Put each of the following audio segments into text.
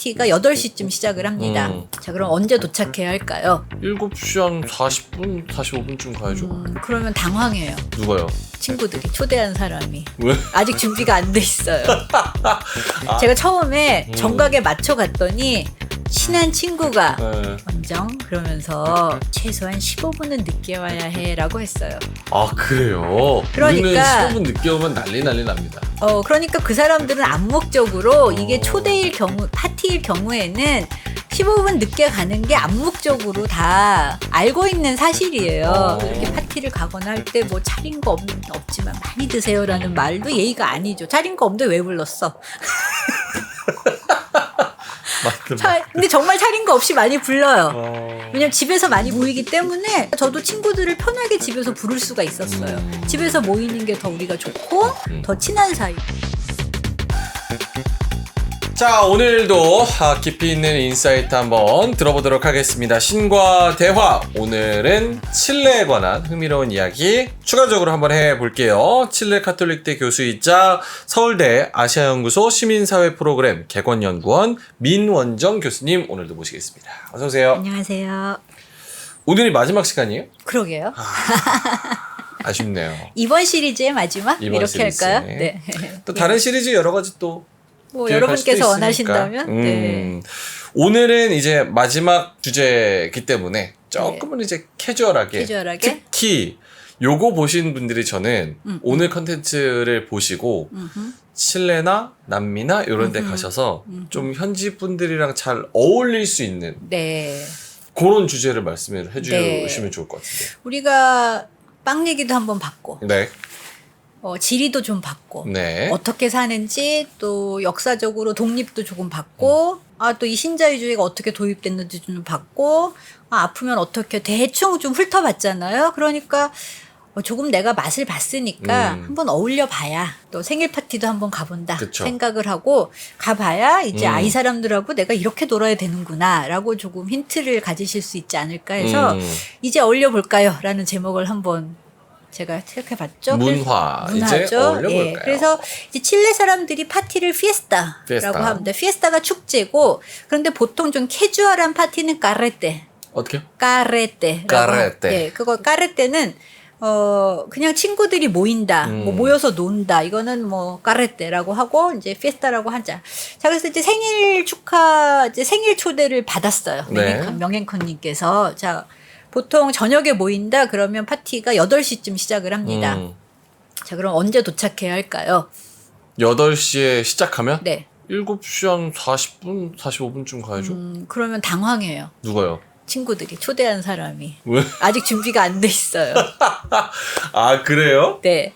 파티가 8시쯤 시작을 합니다. 자, 그럼 언제 도착해야 할까요? 7시 한 40분, 45분쯤 가야죠. 그러면 당황해요. 누가요? 친구들이 초대한 사람이 왜? 아직 준비가 안 돼 있어요. 제가 처음에 정각에 맞춰 갔더니 친한 친구가 네. 원정 그러면서 최소한 15분은 늦게 와야 해 라고 했어요. 아, 그래요? 그러니까- 우리는 15분 늦게 오면 난리 납니다. 그러니까 그 사람들은 암묵적으로 이게 초대일 경우, 파티일 경우에는 15분 늦게 가는 게 암묵적으로 다 알고 있는 사실이에요. 이렇게 파티를 가거나 할 때 뭐 차린 거 없지만 많이 드세요라는 말도 예의가 아니죠. 차린 거 없는데 왜 불렀어? 근데 정말 차린 거 없이 많이 불러요. 왜냐면 집에서 많이 모이기 때문에 저도 친구들을 편하게 집에서 부를 수가 있었어요. 집에서 모이는 게 더 우리가 좋고 더 친한 사이. 자, 오늘도 깊이 있는 인사이트 한번 들어보도록 하겠습니다. 신과 대화. 오늘은 칠레에 관한 흥미로운 이야기 추가적으로 한번 해볼게요. 칠레 카톨릭대 교수이자 서울대 아시아연구소 시민사회 프로그램 개건연구원 민원정 교수님 오늘도 모시겠습니다. 어서 오세요. 안녕하세요. 오늘이 마지막 시간이에요? 그러게요. 아쉽네요. 이번 시리즈의 마지막? 이번 이렇게 시리즈에. 할까요? 네. 또 다른 시리즈 여러 가지 또 뭐 기획할 수도 여러분께서 있으니까. 원하신다면 네. 오늘은 이제 마지막 주제이기 때문에 조금은 이제 캐주얼하게 특히 요거 보신 분들이 저는 오늘 컨텐츠를 보시고 칠레나 남미나 이런 데 가셔서 좀 현지 분들이랑 잘 어울릴 수 있는 네. 그런 주제를 말씀을 해주시면 네. 좋을 것 같은데. 우리가 빵 얘기도 한번 받고 네. 지리도 좀 받고 네. 어떻게 사는지 또 역사적으로 독립도 조금 받고 또 이 신자유주의가 어떻게 도입됐는지 좀 받고 아프면 어떻게 대충 좀 훑어봤잖아요. 그러니까 조금 내가 맛을 봤으니까 한번 어울려 봐야 또 생일 파티도 한번 가본다 그쵸. 생각을 하고 가봐야 이제 아이 사람들하고 내가 이렇게 놀아야 되는구나 라고 조금 힌트를 가지실 수 있지 않을까 해서 이제 어울려 볼까요? 라는 제목을 한번 제가 생각해봤죠. 문화죠. 이제 어울려볼까요? 예, 그래서 이제 칠레 사람들이 파티를 피에스타라고 합니다. 피에스타가 축제고 그런데 보통 좀 캐주얼한 파티는 까레떼. 어떻게요? 까레떼. 예, 그거 까레떼는 그냥 친구들이 모인다, 뭐 모여서 논다. 이거는 뭐 까레떼라고 하고 이제 피에스타라고 하자. 자, 그래서 이제 생일 초대를 받았어요. 네. 명행컨님께서 자. 보통 저녁에 모인다 그러면 파티가 8시쯤 시작을 합니다. 자, 그럼 언제 도착해야 할까요? 8시에 시작하면? 네. 7시 한 40분, 45분쯤 가야죠. 그러면 당황해요. 누가요? 친구들이 초대한 사람이. 왜? 아직 준비가 안 돼 있어요. 아, 그래요? 네.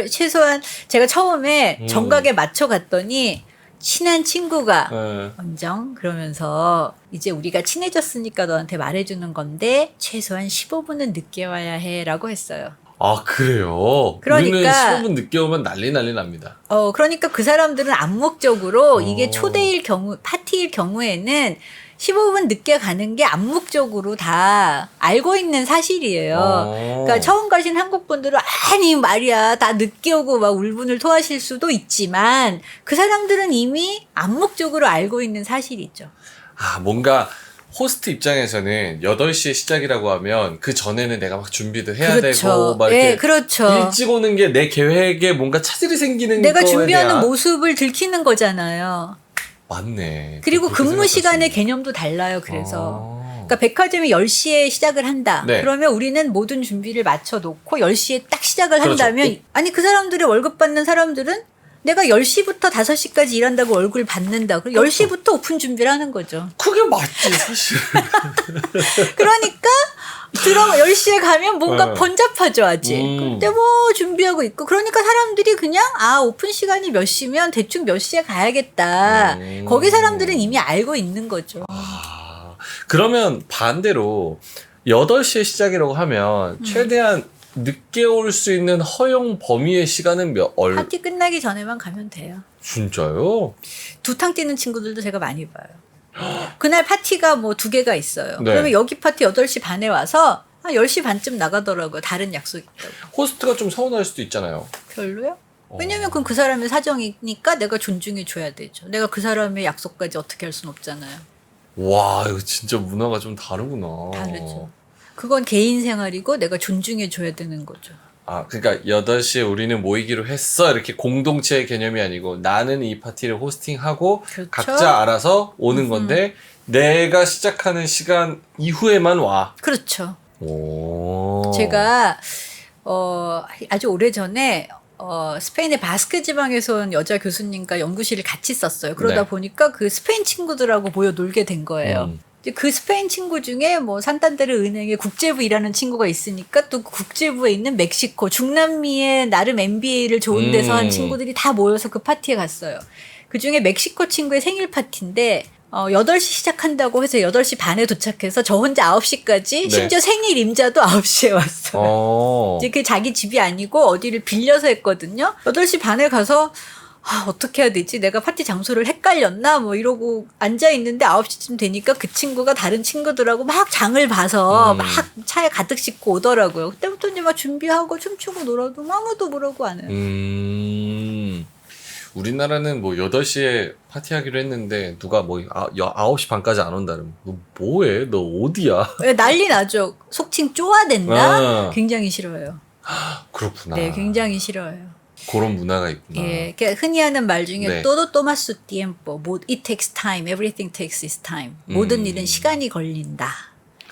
최소한 제가 처음에 정각에 맞춰 갔더니 친한 친구가 네. 원정 그러면서 이제 우리가 친해졌으니까 너한테 말해주는 건데 최소한 15분은 늦게 와야 해 라고 했어요. 아, 그래요? 그러니까- 우리는 15분 늦게 오면 난리 납니다. 그러니까 그 사람들은 암묵적으로 이게 초대일 경우, 파티일 경우에는 15분 늦게 가는 게 암묵적으로 다 알고 있는 사실이에요. 그러니까 처음 가신 한국 분들은 아니 말이야 다 늦게 오고 막 울분을 토하실 수도 있지만 그 사람들은 이미 암묵적으로 알고 있는 사실이죠. 아, 뭔가 호스트 입장에서는 8시에 시작이라고 하면 그 전에는 내가 막 준비도 해야 그렇죠. 되고 막 이렇게 네, 그렇죠. 일찍 오는 게 내 계획에 뭔가 차질이 생기는 내가 거에 준비하는 대한- 모습을 들키는 거잖아요. 맞네. 그리고 그렇게 근무 시간의 생각하시네. 개념도 달라요. 그래서. 그러니까 백화점이 10시에 시작을 한다. 네. 그러면 우리는 모든 준비를 맞춰 놓고 10시에 딱 시작을 그렇죠. 한다면 아니 그 사람들이 월급 받는 사람들은 내가 10시부터 10시까지 일한다고 얼굴 받는다. 그럼 그렇죠. 10시부터 오픈 준비를 하는 거죠. 그게 맞지, 사실. 그러니까 10시에 가면 뭔가 네. 번잡하죠, 아직. 근데 뭐 준비하고 있고. 그러니까 사람들이 그냥 오픈 시간이 몇 시면 대충 몇 시에 가야겠다. 거기 사람들은 이미 알고 있는 거죠. 그러면 반대로 8시에 시작이라고 하면 최대한 늦게 올 수 있는 허용 범위의 시간은 파티 끝나기 전에만 가면 돼요. 진짜요? 두탕 뛰는 친구들도 제가 많이 봐요. 그날 파티가 뭐 2개가 있어요. 네. 그러면 여기 파티 8시 반에 와서 한 10시 반쯤 나가더라고요. 다른 약속 있다고. 호스트가 좀 서운할 수도 있잖아요. 별로요? 왜냐면 그건 그 사람의 사정이니까 내가 존중해 줘야 되죠. 내가 그 사람의 약속까지 어떻게 할 수는 없잖아요. 와, 이거 진짜 문화가 좀 다르구나. 다르죠. 그건 개인 생활이고 내가 존중해 줘야 되는 거죠. 아, 그러니까 8시에 우리는 모이기로 했어. 이렇게 공동체의 개념이 아니고 나는 이 파티를 호스팅하고 그렇죠. 각자 알아서 오는 건데 내가 시작하는 시간 이후에만 와. 그렇죠. 오. 제가 아주 오래전에 스페인의 바스크 지방에서 온 여자 교수님과 연구실을 같이 썼어요. 그러다 네. 보니까 그 스페인 친구들하고 모여 놀게 된 거예요. 이제 그 스페인 친구 중에 뭐 산탄데르 은행의 국제부 일하는 친구가 있으니까 또 그 국제부에 있는 멕시코, 중남미의 나름 MBA를 좋은 데서 한 친구들이 다 모여서 그 파티에 갔어요. 그 중에 멕시코 친구의 생일 파티인데 8시 시작한다고 해서 8시 반에 도착해서 저 혼자 9시까지 네. 심지어 생일 임자도 9시에 왔어요. 이제 그게 자기 집이 아니고 어디를 빌려서 했거든요. 8시 반에 가서 어떻게 해야 되지? 내가 파티 장소를 헷갈렸나? 뭐 이러고 앉아있는데 9시쯤 되니까 그 친구가 다른 친구들하고 막 장을 봐서 막 차에 가득 싣고 오더라고요. 그때부터 이제 막 준비하고 춤추고 놀아도 아무도 뭐라고 안 해요. 우리나라는 뭐 8시에 파티하기로 했는데 누가 뭐 9시 반까지 안 온다면 너 뭐해? 너 어디야? 왜 난리 나죠? 속칭 쪼아댄다? 굉장히 싫어요. 그렇구나. 네, 굉장히 싫어요. 그런 문화가 있구나. 예, 흔히 하는 말 중에 네. todo toma su tiempo, it takes time, everything takes its time. 모든 일은 시간이 걸린다.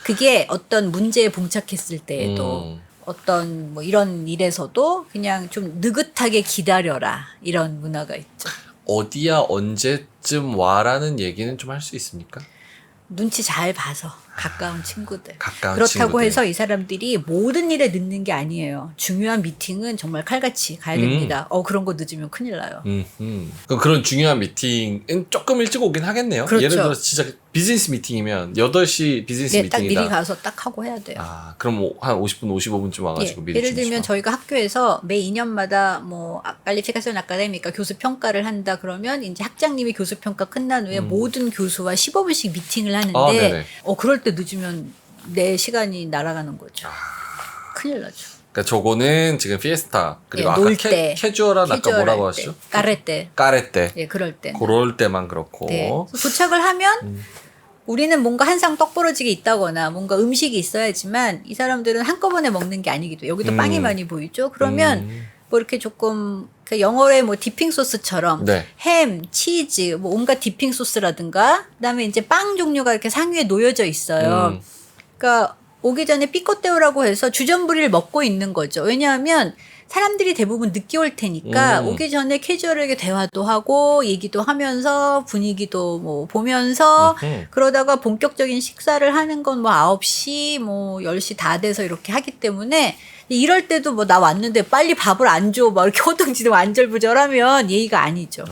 그게 어떤 문제에 봉착했을 때에도 어떤 뭐 이런 일에서도 그냥 좀 느긋하게 기다려라 이런 문화가 있죠. 어디야 언제쯤 와라는 얘기는 좀 할 수 있습니까? 눈치 잘 봐서 가까운 친구들. 가까운 그렇다고 친구들. 해서 이 사람들이 모든 일에 늦는 게 아니에요. 중요한 미팅은 정말 칼같이 가야 됩니다. 그런 거 늦으면 큰일 나요. 그럼 그런 중요한 미팅은 조금 일찍 오긴 하겠네요. 그렇죠. 예를 들어 진짜 비즈니스 미팅이면 8시 비즈니스 네, 딱 미팅이다. 미리 가서 딱 하고 해야 돼요. 그럼 뭐 한 50분, 55분쯤 와가지고 미리 예를 들면 준비하고. 저희가 학교에서 매 2년마다 뭐 칼리피카시온 아카데미까 교수 평가를 한다 그러면 이제 학장님이 교수 평가 끝난 후에 모든 교수와 15분씩 미팅을 하는데 네네. 그럴 때 늦으면 내 시간이 날아가는 거죠. 큰일 나죠. 그러니까 저거는 지금 피에스타 그리고 아까 놀 때, 캐주얼한 아까 뭐라고 할 하셨죠? 때, 까레 까레 때. 때, 그럴 때. 그럴 때만 그렇고. 네. 도착을 하면 우리는 뭔가 한 상 떡 부러지게 있다거나 뭔가 음식이 있어야지만 이 사람들은 한꺼번에 먹는 게 아니기도 해요. 여기도 빵이 많이 보이죠. 그러면 뭐 이렇게 조금 그 영어의 뭐 디핑 소스처럼 네. 햄, 치즈, 뭐 온갖 디핑 소스라든가 그다음에 이제 빵 종류가 이렇게 상위에 놓여져 있어요. 그러니까 오기 전에 삐꼬떼오라고 해서 주전부리를 먹고 있는 거죠. 왜냐하면 사람들이 대부분 늦게 올 테니까 오기 전에 캐주얼하게 대화도 하고 얘기도 하면서 분위기도 뭐 보면서 그러다가 본격적인 식사를 하는 건 뭐 9시 뭐 10시 다 돼서 이렇게 하기 때문에 이럴 때도 뭐 나 왔는데 빨리 밥을 안 줘 막 이렇게 허둥지둥 안절부절하면 예의가 아니죠.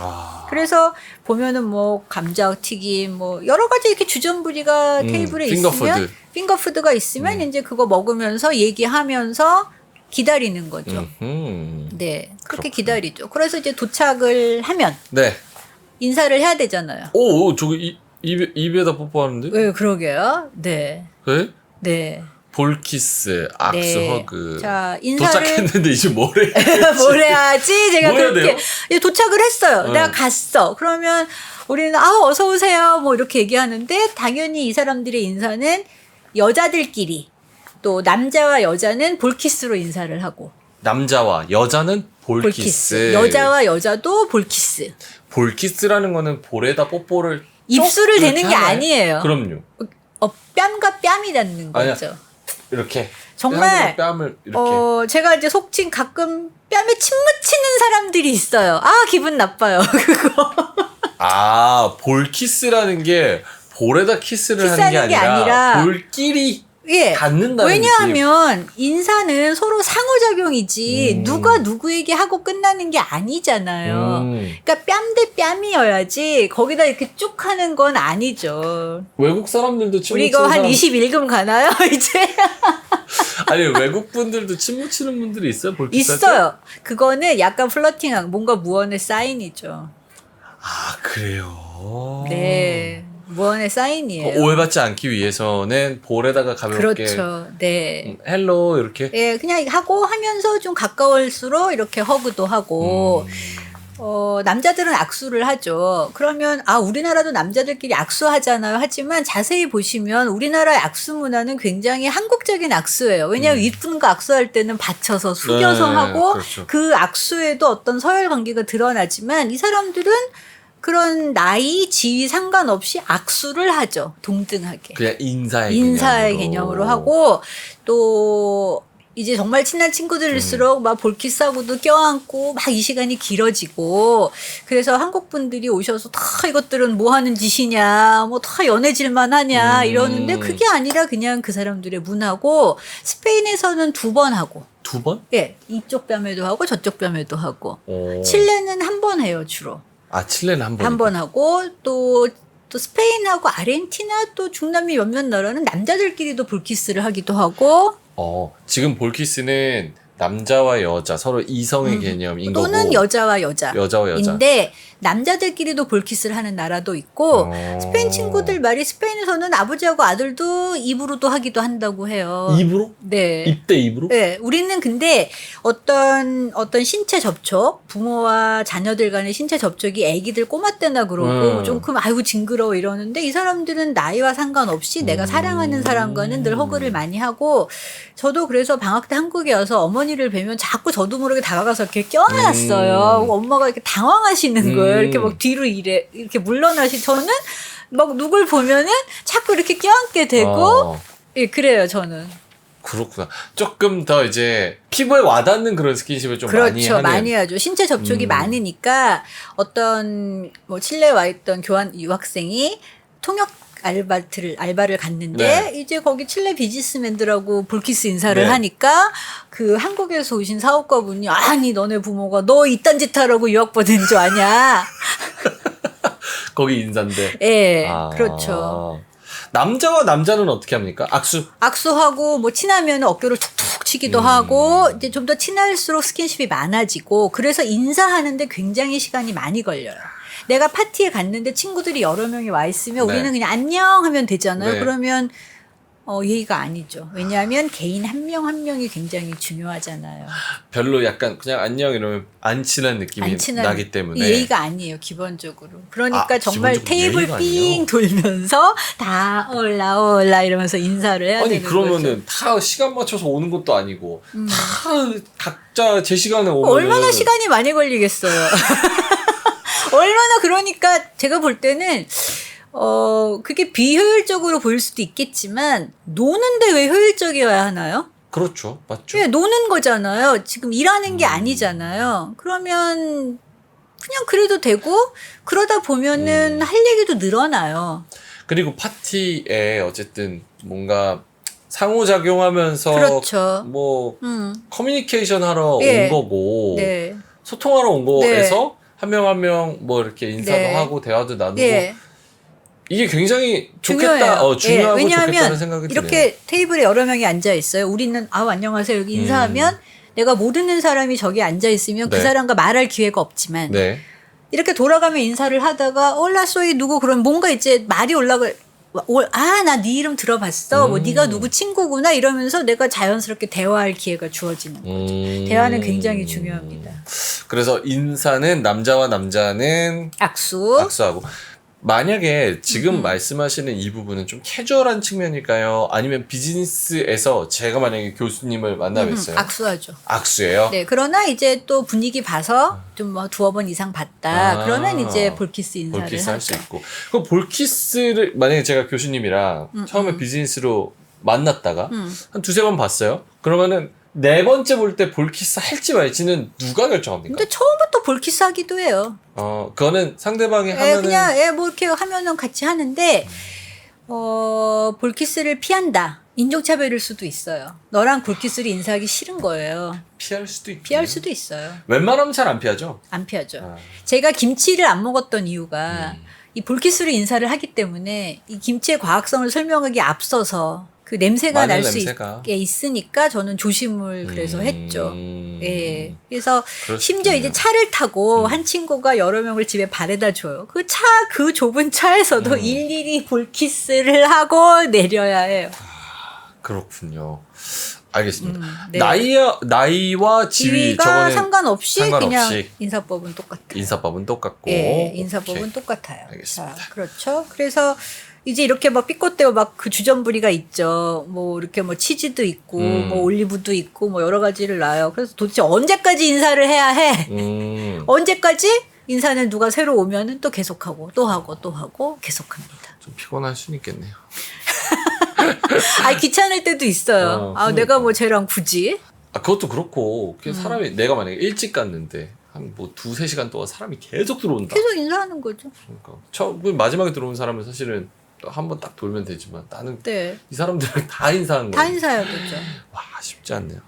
그래서 보면은 뭐 감자튀김 뭐 여러 가지 이렇게 주전부리가 테이블에 있으면 핑거푸드가 있으면 이제 그거 먹으면서 얘기하면서 기다리는 거죠. 네, 그렇게 그렇구나. 기다리죠. 그래서 이제 도착을 하면 네. 인사를 해야 되잖아요. 오, 저기 입에다 뽀뽀하는데? 왜 그러게요? 네, 네? 네. 볼키스, 악수, 네. 허그. 자, 인사를 도착했는데 이제 뭘 해? 뭘 해야지? 제가 뭐 해야 그렇게 돼요? 이제 도착을 했어요. 내가 갔어. 그러면 우리는 어서 오세요. 뭐 이렇게 얘기하는데 당연히 이 사람들의 인사는 여자들끼리 또 남자와 여자는 볼키스로 인사를 하고 남자와 여자는 볼키스. 여자와 여자도 볼키스. 볼키스라는 거는 볼에다 뽀뽀를 입술을 쪽 대는 이렇게 게 하나요? 아니에요. 그럼요. 뺨과 뺨이 닿는 아니야. 거죠. 이렇게 정말 뺨을 이렇게 제가 이제 속칭 가끔 뺨에 침 묻히는 사람들이 있어요. 기분 나빠요. 그거. 볼키스라는 게 볼에다 키스를 하는 키스하는 게 게 아니라 아니라 볼끼리 예. 닿는다는 왜냐하면 인사는 서로 상호작용이지 누가 누구에게 하고 끝나는 게 아니잖아요. 그러니까 뺨 대 뺨이어야지 거기다 이렇게 쭉 하는 건 아니죠. 외국 사람들도 침 우리 묻히는 이거 한 사람 21금 가나요? 이제 아니 외국 분들도 침 묻히는 분들이 있어요? 볼키스 할 때? 있어요. 그거는 약간 플러팅한 뭔가 무언의 사인이죠. 그래요. 네. 무언의 하나의 사인이에요. 오해받지 않기 위해서는 볼에다가 가볍게 그렇죠. 네. 헬로 이렇게. 예, 그냥 하고 하면서 좀 가까울수록 이렇게 허그도 하고, 남자들은 악수를 하죠. 그러면, 우리나라도 남자들끼리 악수하잖아요. 하지만 자세히 보시면 우리나라의 악수 문화는 굉장히 한국적인 악수예요. 왜냐하면 윗분과 악수할 때는 받쳐서 숙여서 네, 하고, 그렇죠. 그 악수에도 어떤 서열 관계가 드러나지만 이 사람들은 그런 나이, 지위 상관없이 악수를 하죠. 동등하게. 그냥 인사의 개념으로 하고, 또 이제 정말 친한 친구들일수록 막 볼키스하고도 껴안고 막 이 시간이 길어지고, 그래서 한국 분들이 오셔서 다 이것들은 뭐 하는 짓이냐, 뭐 다 연애질만 하냐 이러는데, 그게 아니라 그냥 그 사람들의 문화고, 스페인에서는 2번 하고, 2번? 예, 이쪽 뺨에도 하고 저쪽 뺨에도 하고, 오. 칠레는 1번 해요 주로. 칠레는 한 번. 한 번 하고, 또 스페인하고 아르헨티나, 또 중남미 몇몇 나라는 남자들끼리도 볼키스를 하기도 하고, 지금 볼키스는 남자와 여자 서로 이성의 개념인 거고, 또는 여자와 여자. 여자와 여자. 인데 남자들끼리도 볼키스를 하는 나라도 있고, 스페인 친구들 말이 스페인에서는 아버지하고 아들도 입으로도 하기도 한다고 해요. 입으로? 네. 입 대 입으로? 네, 우리는 근데 어떤 신체 접촉, 부모와 자녀들 간의 신체 접촉이 애기들 꼬마 때나 그러고 조금 아이고 징그러워 이러는데, 이 사람들은 나이와 상관없이 내가 사랑하는 사람과는 늘 허그를 많이 하고, 저도 그래서 방학 때 한국에 와서 어머니를 뵈면 자꾸 저도 모르게 다가가서 이렇게 껴안았어요. 엄마가 이렇게 당황하시는 거예요. 이렇게 막 뒤로 이렇게 물러나시. 저는 막 누굴 보면은 자꾸 이렇게 껴안게 되고, 예, 그래요, 저는. 그렇구나. 조금 더 이제 피부에 와닿는 그런 스킨십을 좀 많이 그렇죠. 하는. 많이 하죠. 신체 접촉이 많으니까, 어떤 뭐 칠레에 와 있던 유학생이 통역 알바를 갔는데, 네. 이제 거기 칠레 비즈니스맨들하고 볼키스 인사를 네. 하니까 그 한국에서 오신 사업가분이, 아니 너네 부모가 너 이딴 짓 하라고 유학 보낸 줄 아냐. 거기 인사인데. 예, 그렇죠. 남자와 남자는 어떻게 합니까? 악수하고 뭐 친하면 어깨를 툭툭 치기도 하고, 이제 좀 더 친할수록 스킨십이 많아지고, 그래서 인사하는데 굉장히 시간이 많이 걸려요. 내가 파티에 갔는데 친구들이 여러 명이 와 있으면 네. 우리는 그냥 안녕 하면 되잖아요. 네. 그러면 예의가 아니죠. 왜냐하면 개인 한 명 한 명이 굉장히 중요하잖아요. 별로 약간 그냥 안녕 이러면 안 친한 느낌이 나기 때문에. 예의가 아니에요, 기본적으로. 그러니까 정말 기본적으로 테이블 예의가 삥 아니에요? 돌면서 다 올라 이러면서 인사를 해야 되는 거죠. 그러면은 다 시간 맞춰서 오는 것도 아니고 다 각자 제 시간에 오면 얼마나 시간이 많이 걸리겠어요. 얼마나, 그러니까 제가 볼 때는 그게 비효율적으로 보일 수도 있겠지만, 노는데 왜 효율적이어야 하나요? 그렇죠. 맞죠. 예, 노는 거잖아요. 지금 일하는 게 아니잖아요. 그러면 그냥 그래도 되고, 그러다 보면은 할 얘기도 늘어나요. 그리고 파티에 어쨌든 뭔가 상호작용하면서 그렇죠. 뭐 커뮤니케이션 하러 예. 온 거고 네. 소통하러 온 거에서 한 명 한 명 뭐 이렇게 인사도 네. 하고 대화도 나누고 예. 이게 굉장히 중요해요. 좋겠다. 중요하고 예, 좋겠다는 왜냐하면 생각이 이렇게 드네요. 테이블에 여러 명이 앉아 있어요. 우리는 안녕하세요 여기 인사하면 내가 모르는 사람이 저기 앉아 있으면 그 네. 사람과 말할 기회가 없지만, 네. 이렇게 돌아가면 인사를 하다가 올라쏘이 누구, 그럼 뭔가 이제 말이 나 네 이름 들어봤어. 뭐 네가 누구 친구구나 이러면서 내가 자연스럽게 대화할 기회가 주어지는 거죠. 대화는 굉장히 중요합니다. 그래서 인사는 남자와 남자는 악수하고, 만약에 지금 말씀하시는 이 부분은 좀 캐주얼한 측면일까요? 아니면 비즈니스에서 제가 만약에 교수님을 만나뵀어요. 악수하죠. 악수예요? 네, 그러나 이제 또 분위기 봐서 좀 뭐 2번 이상 봤다. 그러면 이제 볼키스 인사를 볼키스 할 수 하죠. 있고. 그럼 볼키스를 만약에 제가 교수님이랑 처음에 비즈니스로 만났다가 한 2-3번 봤어요. 그러면은 4번째 볼 때 볼키스 할지 말지는 누가 결정합니까? 근데 처음부터 볼키스 하기도 해요. 그거는 상대방이 하면은 그냥 뭐 이렇게 하면은 같이 하는데, 볼키스를 피한다. 인종차별일 수도 있어요. 너랑 볼키스를 인사하기 싫은 거예요. 피할 수도 있고. 피할 수도 있어요. 웬만하면 잘 안 피하죠. 안 피하죠. 제가 김치를 안 먹었던 이유가 이 볼키스로 인사를 하기 때문에 이 김치의 과학성을 설명하기 앞서서 그 냄새가 마늘 날 수 냄새가. 있으니까 저는 조심을 그래서 했죠. 예. 그래서 그럴 수 심지어 이제 있겠네요. 차를 타고 한 친구가 여러 명을 집에 바래다 줘요. 그 좁은 차에서도 일일이 볼키스를 하고 내려야 해요. 그렇군요. 알겠습니다. 네. 나이와 지위 지위가 저거는 상관없이 그냥 상관없이 인사법은 똑같아요. 인사법은 똑같고. 예, 인사법은 오케이. 똑같아요. 알겠습니다. 자, 그렇죠. 그래서 이제 이렇게 막 삐꼬대고 막 그 주전부리가 있죠. 뭐 이렇게 뭐 치즈도 있고 뭐 올리브도 있고 뭐 여러 가지를 놔요. 그래서 도대체 언제까지 인사를 해야 해? 언제까지? 인사는 누가 새로 오면은 또 계속하고 또 하고 또 하고 계속합니다. 좀 피곤할 수는 있겠네요. 아 귀찮을 때도 있어요. 아 내가 뭐 쟤랑 굳이? 아, 그것도 그렇고, 사람이, 내가 만약에 일찍 갔는데, 한 뭐 2-3시간 동안 사람이 계속 들어온다. 계속 인사하는 거죠. 그러니까. 마지막에 들어온 사람은 사실은 한 번 딱 돌면 되지만, 나는 네. 이 사람들을 다 인사한 다 거야. 인사해야겠죠. 와, 쉽지 않네요.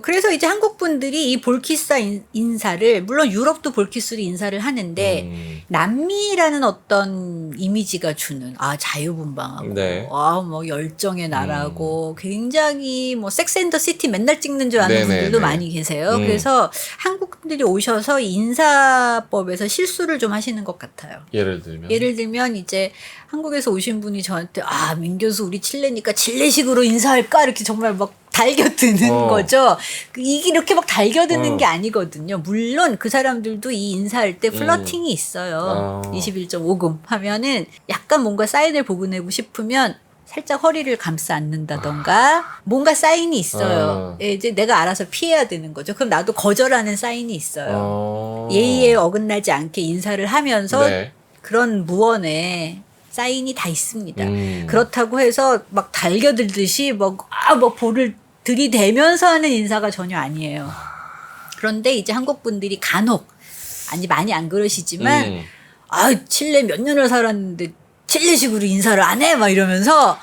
그래서 이제 한국 분들이 이 볼키스 인사를, 물론 유럽도 볼키스로 인사를 하는데, 남미라는 어떤 이미지가 주는, 자유분방하고, 네. 뭐 열정의 나라고, 굉장히 뭐 섹스 앤 더 시티 맨날 찍는 줄 아는 네네네. 분들도 많이 계세요. 그래서 한국 분들이 오셔서 이 인사법에서 실수를 좀 하시는 것 같아요. 예를 들면 이제 한국에서 오신 분이 저한테 민 교수 우리 칠레니까 칠레식으로 인사할까 이렇게 정말 막 달겨드는 거죠. 이게 이렇게 막 달겨드는 게 아니거든요. 물론 그 사람들도 이 인사할 때 플러팅이 있어요. 21.5금 하면은 약간 뭔가 사인을 보내고 싶으면 살짝 허리를 감싸 안는다던가 뭔가 사인이 있어요. 예, 이제 내가 알아서 피해야 되는 거죠. 그럼 나도 거절하는 사인이 있어요. 예의에 어긋나지 않게 인사를 하면서 네. 그런 무언에 사인이 다 있습니다. 그렇다고 해서 막 달겨들듯이 뭐 볼을 들이대면서 하는 인사가 전혀 아니에요. 그런데 이제 한국 분들이 간혹, 많이 안 그러시지만, 칠레 몇 년을 살았는데 칠레식으로 인사를 안 해? 막 이러면서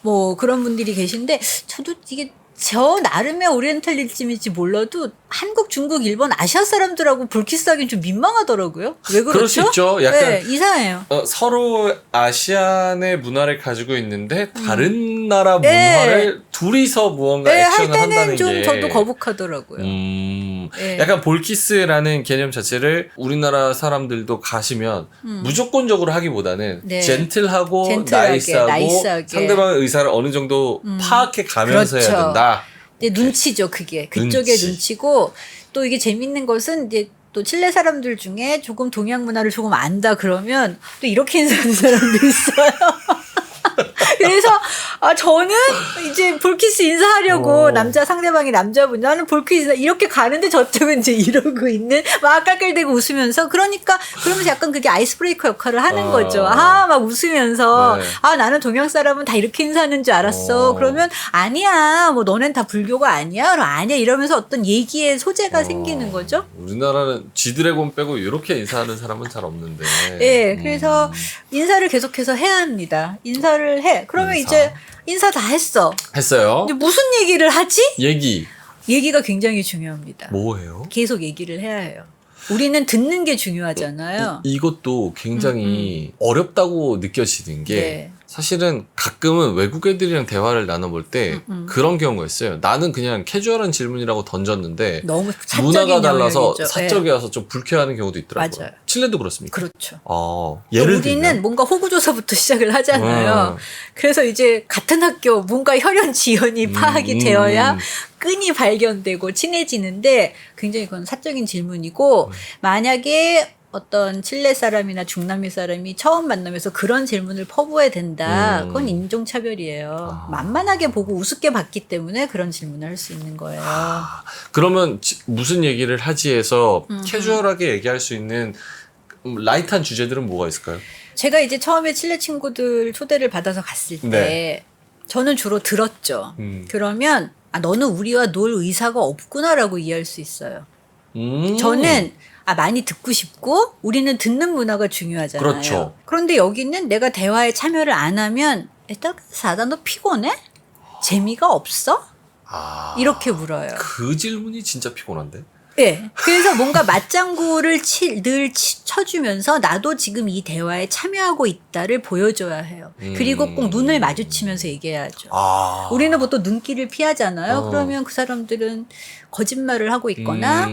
뭐 그런 분들이 계신데, 저도 이게 저 나름의 오리엔탈리즘일지 몰라도 한국, 중국, 일본, 아시아 사람들하고 볼키스하기는 좀 민망하더라고요. 왜 그렇죠? 그럴 수 있죠. 약간 네, 이상해요. 서로 아시안의 문화를 가지고 있는데 다른 나라 문화를 둘이서 무언가 할 액션을 때는 한다는 좀 게 저도 거북하더라고요. 네. 약간 볼키스라는 개념 자체를 우리나라 사람들도 가시면 무조건적으로 하기보다는 네. 젠틀하고 젠틀하게, 나이스하고 나이스하게. 상대방의 의사를 어느 정도 파악해 가면서 그렇죠. 해야 된다. 근데 눈치죠, 그게. 그쪽의 눈치. 눈치고, 또 이게 재밌는 것은 이제 또 칠레 사람들 중에 조금 동양 문화를 조금 안다 그러면 또 이렇게 인사하는 사람도 있어요. 그래서 저는 이제 볼키스 인사하려고 상대방이 남자분 나는 볼키스 인사 이렇게 가는데 저쪽은 이제 이러고 있는 막 깔깔대고 웃으면서 그러면서 약간 그게 아이스 브레이커 역할을 하는 거죠. 막 웃으면서 네. 나는 동양 사람은 다 이렇게 인사하는 줄 알았어. 그러면 아니야 뭐 너넨 다 불교가 아니야. 그럼 아니야 이러면서 어떤 얘기의 소재가 생기는 거죠. 우리나라는 G드래곤 빼고 이렇게 인사하는 사람은 잘 없는데. 예, 그래서 인사를 계속해서 해야 합니다. 인사를 해. 그러면 이제 인사 다 했어. 했어요. 이제 무슨 얘기를 하지? 얘기가 굉장히 중요합니다. 뭐예요? 계속 얘기를 해야 해요. 우리는 듣는 게 중요하잖아요. 이것도 굉장히 어렵다고 느껴지는 게 네. 사실은 가끔은 외국 애들이랑 대화를 나눠볼 때 그런 경우가 있어요. 나는 그냥 캐주얼한 질문이라고 던졌는데 너무 사적인 문화가 달라서 영역이죠. 사적이어서 좀 불쾌하는 경우도 있더라고요. 맞아요. 칠레도 그렇습니까? 그렇죠. 예를 우리는 들면 뭔가 호구조사부터 시작을 하잖아요. 그래서 이제 같은 학교 뭔가 혈연 지연이 파악이 되어야 끈이 발견되고 친해지는데 굉장히 그건 사적인 질문이고 만약에 어떤 칠레 사람이나 중남미 사람이 처음 만나면서 그런 질문을 퍼부어야 된다. 그건 인종차별이에요. 만만하게 보고 우습게 봤기 때문에 그런 질문을 할 수 있는 거예요. 그러면 무슨 얘기를 하지 해서 캐주얼하게 얘기할 수 있는 라이트한 주제들은 뭐가 있을까요? 제가 이제 처음에 칠레 친구들 초대를 받아서 갔을 때 네. 저는 주로 들었죠. 그러면 너는 우리와 놀 의사가 없구나라고 이해할 수 있어요. 저는 많이 듣고 싶고 우리는 듣는 문화가 중요하잖아요. 그렇죠. 그런데 여기는 내가 대화에 참여를 안 하면 사다 너 피곤해? 재미가 없어? 이렇게 물어요. 그 질문이 진짜 피곤한데? 예. 그래서 뭔가 맞장구를 늘 쳐주면서 나도 지금 이 대화에 참여하고 있다를 보여줘야 해요. 그리고 꼭 눈을 마주치면서 얘기해야죠. 아. 우리는 보통 눈길을 피하잖아요. 어. 그러면 그 사람들은 거짓말을 하고 있거나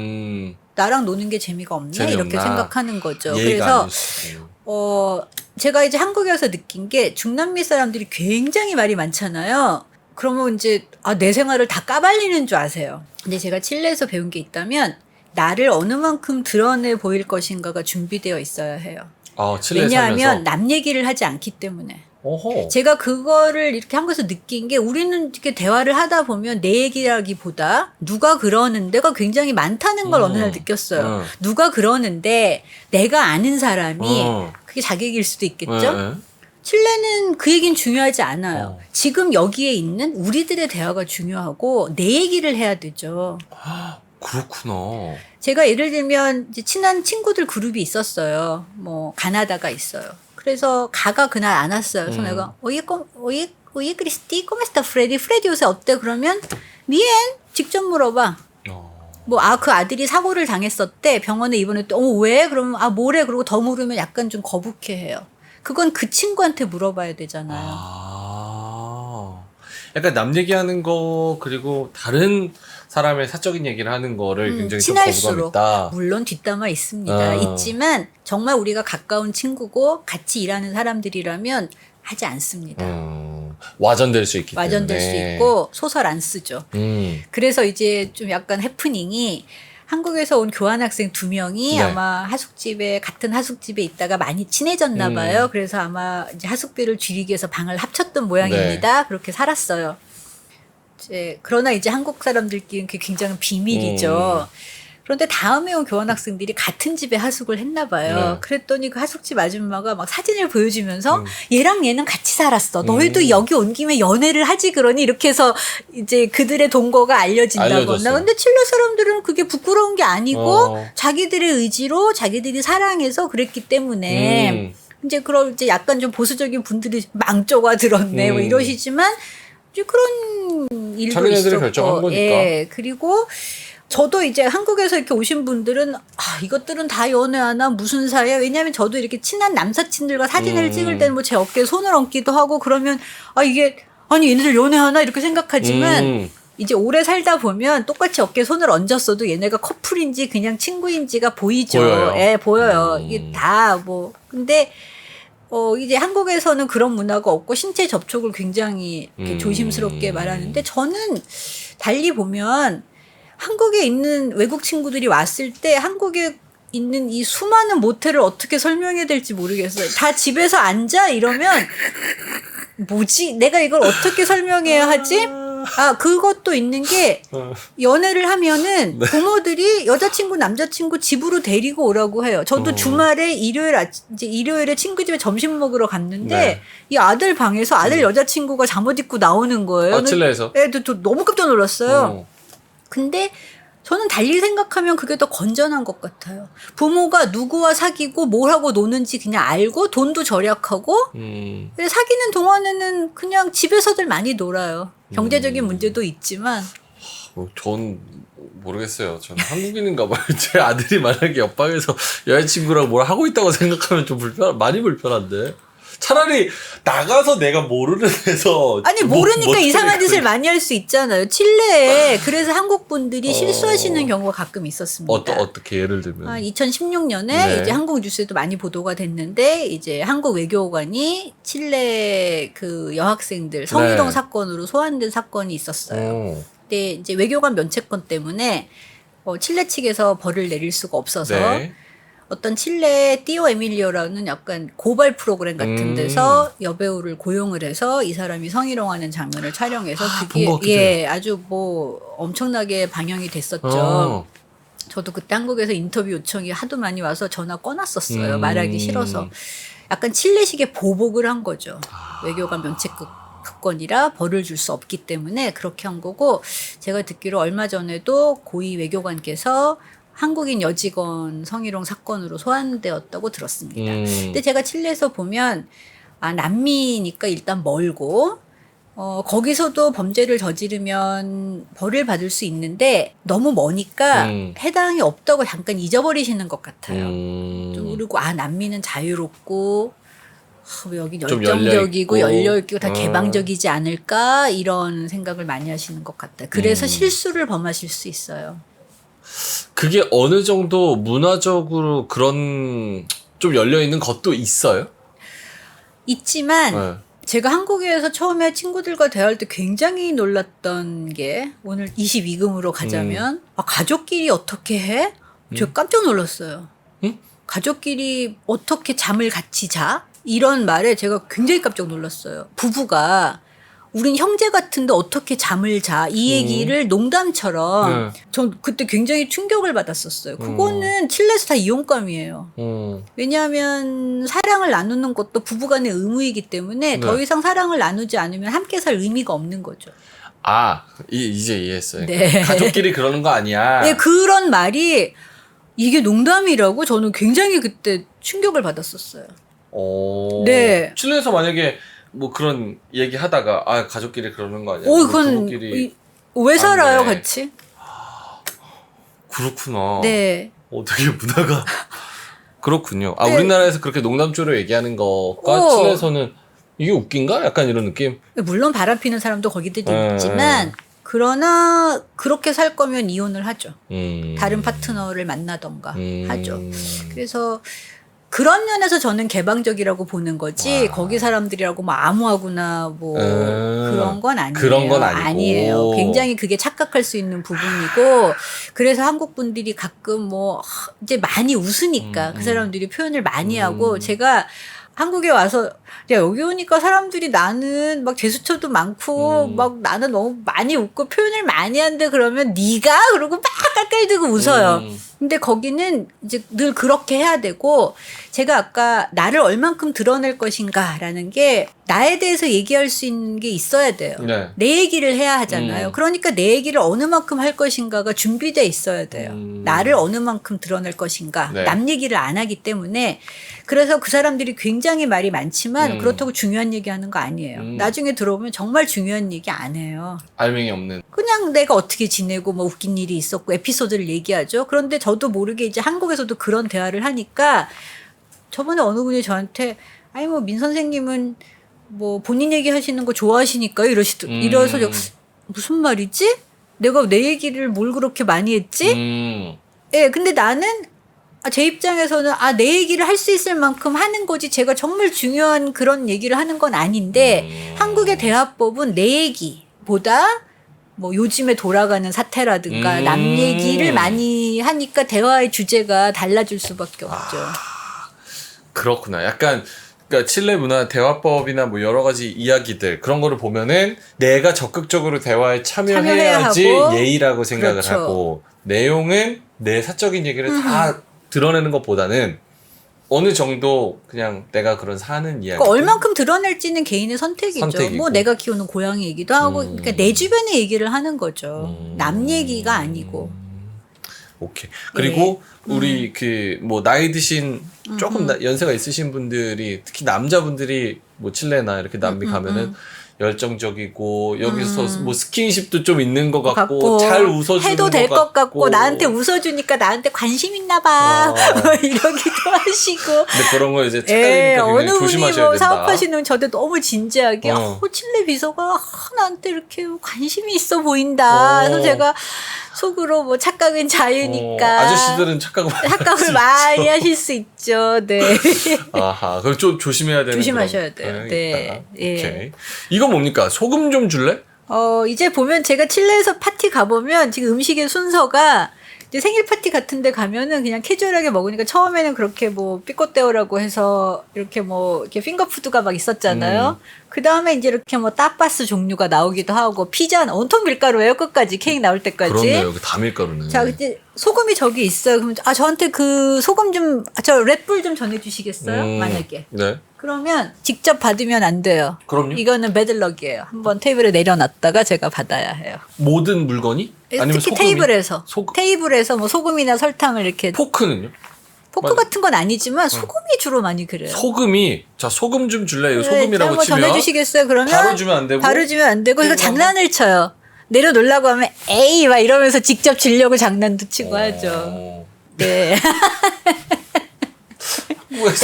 나랑 노는 게 재미가 없네 재미없나? 이렇게 생각하는 거죠. 예의가 그래서 아닐 수 있고. 제가 이제 한국에 와서 느낀 게 중남미 사람들이 굉장히 말이 많잖아요. 그러면 이제 내 생활을 다 까발리는 줄 아세요. 근데 제가 칠레에서 배운 게 있다면 나를 어느 만큼 드러내 보일 것인가가 준비되어 있어야 해요. 칠레에 왜냐하면 살면서. 남 얘기를 하지 않기 때문에. 어허. 제가 그거를 이렇게 한국에서 느낀 게 우리는 이렇게 대화를 하다 보면 내 얘기라기보다 누가 그러는데가 굉장히 많다는 걸 어느 날 느꼈어요. 누가 그러는데 내가 아는 사람이 그게 자기 얘기일 수도 있겠죠. 칠레는 그 얘기는 중요하지 않아요. 지금 여기에 있는 우리들의 대화가 중요하고 내 얘기를 해야 되죠. 그렇구나. 제가 예를 들면 이제 친한 친구들 그룹이 있었어요. 뭐 가나다가 있어요. 그래서 가가 그날 안 왔어요. 그래서 내가 오예 크리스티 꼬메스타 프레디 요새 어때? 그러면 미엔 직접 물어봐. 뭐 그 아들이 사고를 당했었대. 병원에 입원했대. 왜? 그러면 뭐래? 그러고 더 물으면 약간 좀 거북해해요. 그건 그 친구한테 물어봐야 되잖아요. 약간 남 얘기하는 거 그리고 다른 사람의 사적인 얘기를 하는 거를 굉장히 좀 거부감 친할수록 있다. 물론 뒷담화 있습니다. 있지만 정말 우리가 가까운 친구고 같이 일하는 사람들이라면 하지 않습니다. 와전될 수 있기 와전될 때문에. 수 있고 소설 안 쓰죠. 그래서 이제 좀 약간 해프닝이 한국에서 온 교환학생 2명이 네. 아마 같은 하숙집에 있다가 많이 친해졌나 봐요. 그래서 아마 이제 하숙비를 줄이기 위해서 방을 합쳤던 모양입니다. 그렇게 살았어요. 그러나 이제 한국 사람들끼리는 그게 굉장히 비밀이죠. 그런데 다음에 온 교환학생들이 같은 집에 하숙을 했나 봐요. 그랬더니 그 하숙집 아줌마가 막 사진을 보여주면서 얘랑 얘는 같이 살았어. 너희도 여기 온 김에 연애를 하지 그러니 이렇게 해서 이제 그들의 동거가 알려진다거나. 알려졌어요. 근데 칠레 사람들은 그게 부끄러운 게 아니고 자기들의 의지로 자기들이 사랑해서 그랬기 때문에 이제 그런 이제 약간 좀 보수적인 분들이 망조가 들었네 뭐 이러시지만 이제 그런 일도 자기네들이 있었고. 결정한 거니까. 예. 그리고 저도 이제 한국에서 이렇게 오신 분들은 이것들은 다 연애하나 무슨 사이야? 왜냐하면 저도 이렇게 친한 남사친들과 사진을 찍을 때는 뭐 제 어깨에 손을 얹기도 하고 그러면 이게 아니 얘네들 연애하나 이렇게 생각하지만 이제 오래 살다 보면 똑같이 어깨에 손을 얹었어도 얘네가 커플인지 그냥 친구인지가 보이죠. 보여요. 예, 보여요. 이게 다 뭐 근데 이제 한국에서는 그런 문화가 없고 신체 접촉을 굉장히 이렇게 조심스럽게 말하는데 저는 달리 보면 한국에 있는 외국 친구들이 왔을 때 한국에 있는 이 수많은 모텔을 어떻게 설명해야 될지 모르겠어요. 다 집에서 앉아 이러면 뭐지? 내가 이걸 어떻게 설명해야 하지? 그것도 있는 게 연애를 하면은 부모들이 여자친구 남자친구 집으로 데리고 오라고 해요. 저도 주말에 일요일에 친구 집에 점심 먹으러 갔는데 이 아들 방에서 아들 여자친구가 잠옷 입고 나오는 거예요. 칠레에서? 애도 너무 깜짝 놀랐어요. 근데 저는 달리 생각하면 그게 더 건전한 것 같아요. 부모가 누구와 사귀고 뭘 하고 노는지 그냥 알고 돈도 절약하고 사귀는 동안에는 그냥 집에서들 많이 놀아요. 경제적인 문제도 있지만 전 모르겠어요. 저는 한국인인가 봐요. 제 아들이 만약에 옆방에서 여자친구랑 뭘 하고 있다고 생각하면 좀 많이 불편한데. 차라리 나가서 내가 모르는 데서 아니 모르니까 이상한 짓을 많이 할 수 있잖아요. 칠레에 그래서 한국 분들이 실수하시는 경우가 가끔 있었습니다. 어떻게 예를 들면 2016년에 이제 한국 뉴스에도 많이 보도가 됐는데 이제 한국 외교관이 칠레 그 여학생들 성희롱 사건으로 소환된 사건이 있었어요. 근데 이제 외교관 면책권 때문에 칠레 측에서 벌을 내릴 수가 없어서 어떤 칠레 띠오 에밀리오라는 약간 고발 프로그램 같은 데서 여배우를 고용을 해서 이 사람이 성희롱하는 장면을 촬영해서 그게 아주 뭐 엄청나게 방영이 됐었죠. 저도 그때 한국에서 인터뷰 요청이 하도 많이 와서 전화 꺼놨었어요. 말하기 싫어서. 약간 칠레식의 보복을 한 거죠. 외교관 면책권이라 벌을 줄 수 없기 때문에 그렇게 한 거고 제가 듣기로 얼마 전에도 고위 외교관께서 한국인 여직원 성희롱 사건으로 소환되었다고 들었습니다. 근데 제가 칠레에서 보면 남미니까 일단 멀고 거기서도 범죄를 저지르면 벌을 받을 수 있는데 너무 머니까 해당이 없다고 잠깐 잊어버리시는 것 같아요. 그리고 난민은 자유롭고 여기 좀 열정적이고 열려있고. 열려있고 다 개방적이지 않을까 이런 생각을 많이 하시는 것 같아요. 그래서 실수를 범하실 수 있어요. 그게 어느 정도 문화적으로 그런 좀 열려있는 것도 있어요? 있지만 네. 제가 한국에서 처음에 친구들과 대화할 때 굉장히 놀랐던 게 오늘 22금으로 가자면 가족끼리 어떻게 해? 저 깜짝 놀랐어요. 가족끼리 어떻게 잠을 같이 자? 이런 말에 제가 굉장히 깜짝 놀랐어요. 부부가 우린 형제 같은데 어떻게 잠을 자? 이 얘기를 농담처럼 전 그때 굉장히 충격을 받았었어요. 그거는 칠레에서 다 이혼감이에요. 왜냐하면 사랑을 나누는 것도 부부간의 의무이기 때문에 더 이상 사랑을 나누지 않으면 함께 살 의미가 없는 거죠. 이제 이해했어요. 네. 가족끼리 그러는 거 아니야. 네, 그런 말이 이게 농담이라고 저는 굉장히 그때 충격을 받았었어요. 네. 칠레에서 만약에 뭐 그런 얘기 하다가 가족끼리 그러는 거 아니야? 그건 부부끼리 왜 살아요, 네. 같이? 그렇구나. 네. 되게 문화가 그렇군요. 네. 우리나라에서 그렇게 농담조로 얘기하는 거가 칠레에서는 이게 웃긴가? 약간 이런 느낌? 물론 바람피는 사람도 거기들도 있지만 그러나 그렇게 살 거면 이혼을 하죠. 다른 파트너를 만나던가 하죠. 그래서 그런 면에서 저는 개방적이라고 보는 거지 거기 사람들이라고 뭐 아무하거나 뭐 그런 건 아니에요. 그런 건 아니고. 아니에요. 굉장히 그게 착각할 수 있는 부분이고 그래서 한국 분들이 가끔 뭐 이제 많이 웃으니까 그 사람들이 표현을 많이 하고 제가 한국에 와서 야 여기 오니까 사람들이 나는 막 제스처도 많고 막 나는 너무 많이 웃고 표현을 많이 하는데 그러면 네가 그러고 막 깔깔대고 웃어요. 근데 거기는 이제 늘 그렇게 해야 되고 제가 아까 나를 얼만큼 드러낼 것인가라는 게 나에 대해서 얘기할 수 있는 게 있어야 돼요. 네. 내 얘기를 해야 하잖아요. 그러니까 내 얘기를 어느 만큼 할 것인가가 준비돼 있어야 돼요. 나를 어느 만큼 드러낼 것인가. 네. 남 얘기를 안 하기 때문에 그래서 그 사람들이 굉장히 말이 많지만 그렇다고 중요한 얘기하는 거 아니에요. 나중에 들어보면 정말 중요한 얘기 안 해요. 알맹이 없는. 그냥 내가 어떻게 지내고 뭐 웃긴 일이 있었고 에피소드를 얘기하죠. 그런데 저도 모르게 이제 한국에서도 그런 대화를 하니까 저번에 어느 분이 저한테 아니 뭐 민 선생님은 뭐 본인 얘기 하시는 거 좋아하시니까요 이러서 무슨 말이지? 내가 내 얘기를 뭘 그렇게 많이 했지? 예, 근데 나는 제 입장에서는 내 얘기를 할 수 있을 만큼 하는 거지 제가 정말 중요한 그런 얘기를 하는 건 아닌데 한국의 대화법은 내 얘기보다 뭐 요즘에 돌아가는 사태라든가 남 얘기를 많이 하니까 대화의 주제가 달라질 수밖에 없죠. 그렇구나. 약간 그러니까 칠레 문화 대화법이나 뭐 여러 가지 이야기들 그런 거를 보면은 내가 적극적으로 대화에 참여해야지 하고, 예의라고 생각을 그렇죠. 하고 내용은 내 사적인 얘기를 다 드러내는 것보다는 어느 정도 그냥 내가 그런 사는 이야기. 그러니까 얼만큼 드러낼지는 개인의 선택이죠. 선택이고. 뭐 내가 키우는 고양이 얘기도 하고 그러니까 내 주변의 얘기를 하는 거죠. 남 얘기가 아니고. 오케이. 그리고 우리 그 뭐 나이 드신 조금 연세가 있으신 분들이 특히 남자분들이 뭐 칠레나 이렇게 남미 가면은 열정적이고 여기서 뭐 스킨십도 좀 있는 것 같고 잘 웃어주는 해도 될 것 같고 나한테 뭐 웃어주니까 나한테 관심 있나 봐 뭐 이러기도 하시고 근데 그런 거 이제 착각이니까 어느 굉장히 분이 조심하셔야 뭐 된다. 사업하시는 저한테 너무 진지하게 칠레 비서가 나한테 이렇게 관심이 있어 보인다. 그래서 제가 속으로 뭐 착각은 자유니까 아저씨들은 착각을 많이 하실 수 있죠. 네. 아하, 그럼 좀 조심해야 되는 조심하셔야 그런 돼요. 경향이 네. 있다. 예. 오케이. 이거 뭡니까? 소금 좀 줄래? 이제 보면 제가 칠레에서 파티 가보면 지금 음식의 순서가 이제 생일 파티 같은 데 가면은 그냥 캐주얼하게 먹으니까 처음에는 그렇게 뭐 삐꼬떼오라고 해서 이렇게 뭐 이렇게 핑거푸드가 막 있었잖아요. 그 다음에 이제 이렇게 뭐 따빠스 종류가 나오기도 하고 피자는 온통 밀가루예요. 끝까지 케이크 나올 때까지. 그렇네요. 여기 다 밀가루네. 자, 이제 소금이 저기 있어요. 그럼 저한테 그 소금 좀 렛불 좀 전해주시겠어요? 만약에. 네. 그러면 직접 받으면 안 돼요. 그럼요. 이거는 배들럭이에요. 한번 테이블에 내려놨다가 제가 받아야 해요. 모든 물건이? 아니면 특히 소금이? 테이블에서 소금. 테이블에서 뭐 소금이나 설탕을 이렇게 포크는요? 포크 같은 건 아니지만 소금이 주로 많이 그래요. 소금이 자 소금 좀 줄래? 이거 네, 소금이라고 한번 치면 전해주시겠어요? 그러면 바로 주면 안 되고 바로 주면 안 되고 이거 그리고 장난을 쳐요. 내려놓으려고 하면 에이 막 이러면서 직접 주려고 장난도 치고 하죠. 네.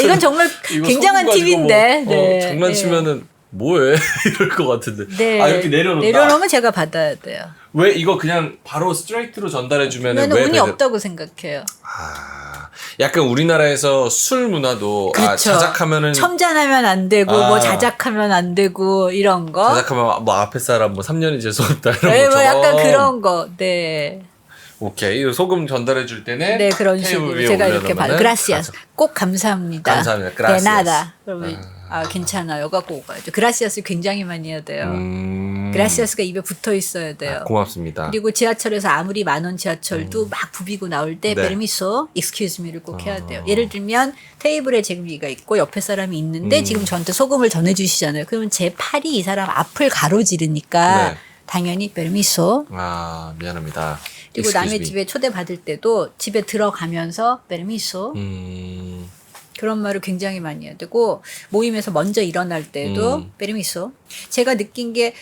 이건 정말 이거 굉장한 소금 가지고 팁인데. 뭐, 네. 장난치면은 뭐해 이럴 것 같은데. 네. 아 이렇게 내려놓는다. 내려놓으면 제가 받아야 돼요. 왜 이거 그냥 바로 스트레이트로 전달해 주면은 저는 왜 운이 배달- 없다고 생각해요. 아, 약간 우리나라에서 술 문화도 그렇죠. 자작하면은 첨잔하면 안 되고 뭐 자작하면 안 되고 이런 거. 자작하면 뭐 앞에 사람 뭐 3년이 재수없다 이런 네, 뭐 것처럼. 약간 그런 거. 네. 오케이. 이거 소금 전달해 줄 때는 네, 그런 테이블 식으로 위에 제가 이렇게 올려놓으면은 그라시아스. 꼭 감사합니다. 감사합니다. gracias. 네나다. 그러면 괜찮아요. 갖고 가죠. 그라시아스 굉장히 많이 해야 돼요. 그라시아스가 입에 붙어 있어야 돼요. 고맙습니다. 그리고 지하철에서 아무리 만원 지하철도 막 부비고 나올 때 네. 페르미소, excuse me를 꼭 해야 돼요. 예를 들면 테이블에 제비가 있고 옆에 사람이 있는데 지금 저한테 소금을 전해주시잖아요. 그러면 제 팔이 이 사람 앞을 가로지르니까 네. 당연히 페르미소. 아 미안합니다. 그리고 Excuse 남의 me. 집에 초대받을 때도 집에 들어가면서 페르미소. 그런 말을 굉장히 많이 해야 되고 모임에서 먼저 일어날 때도 페르미소. 제가 느낀 게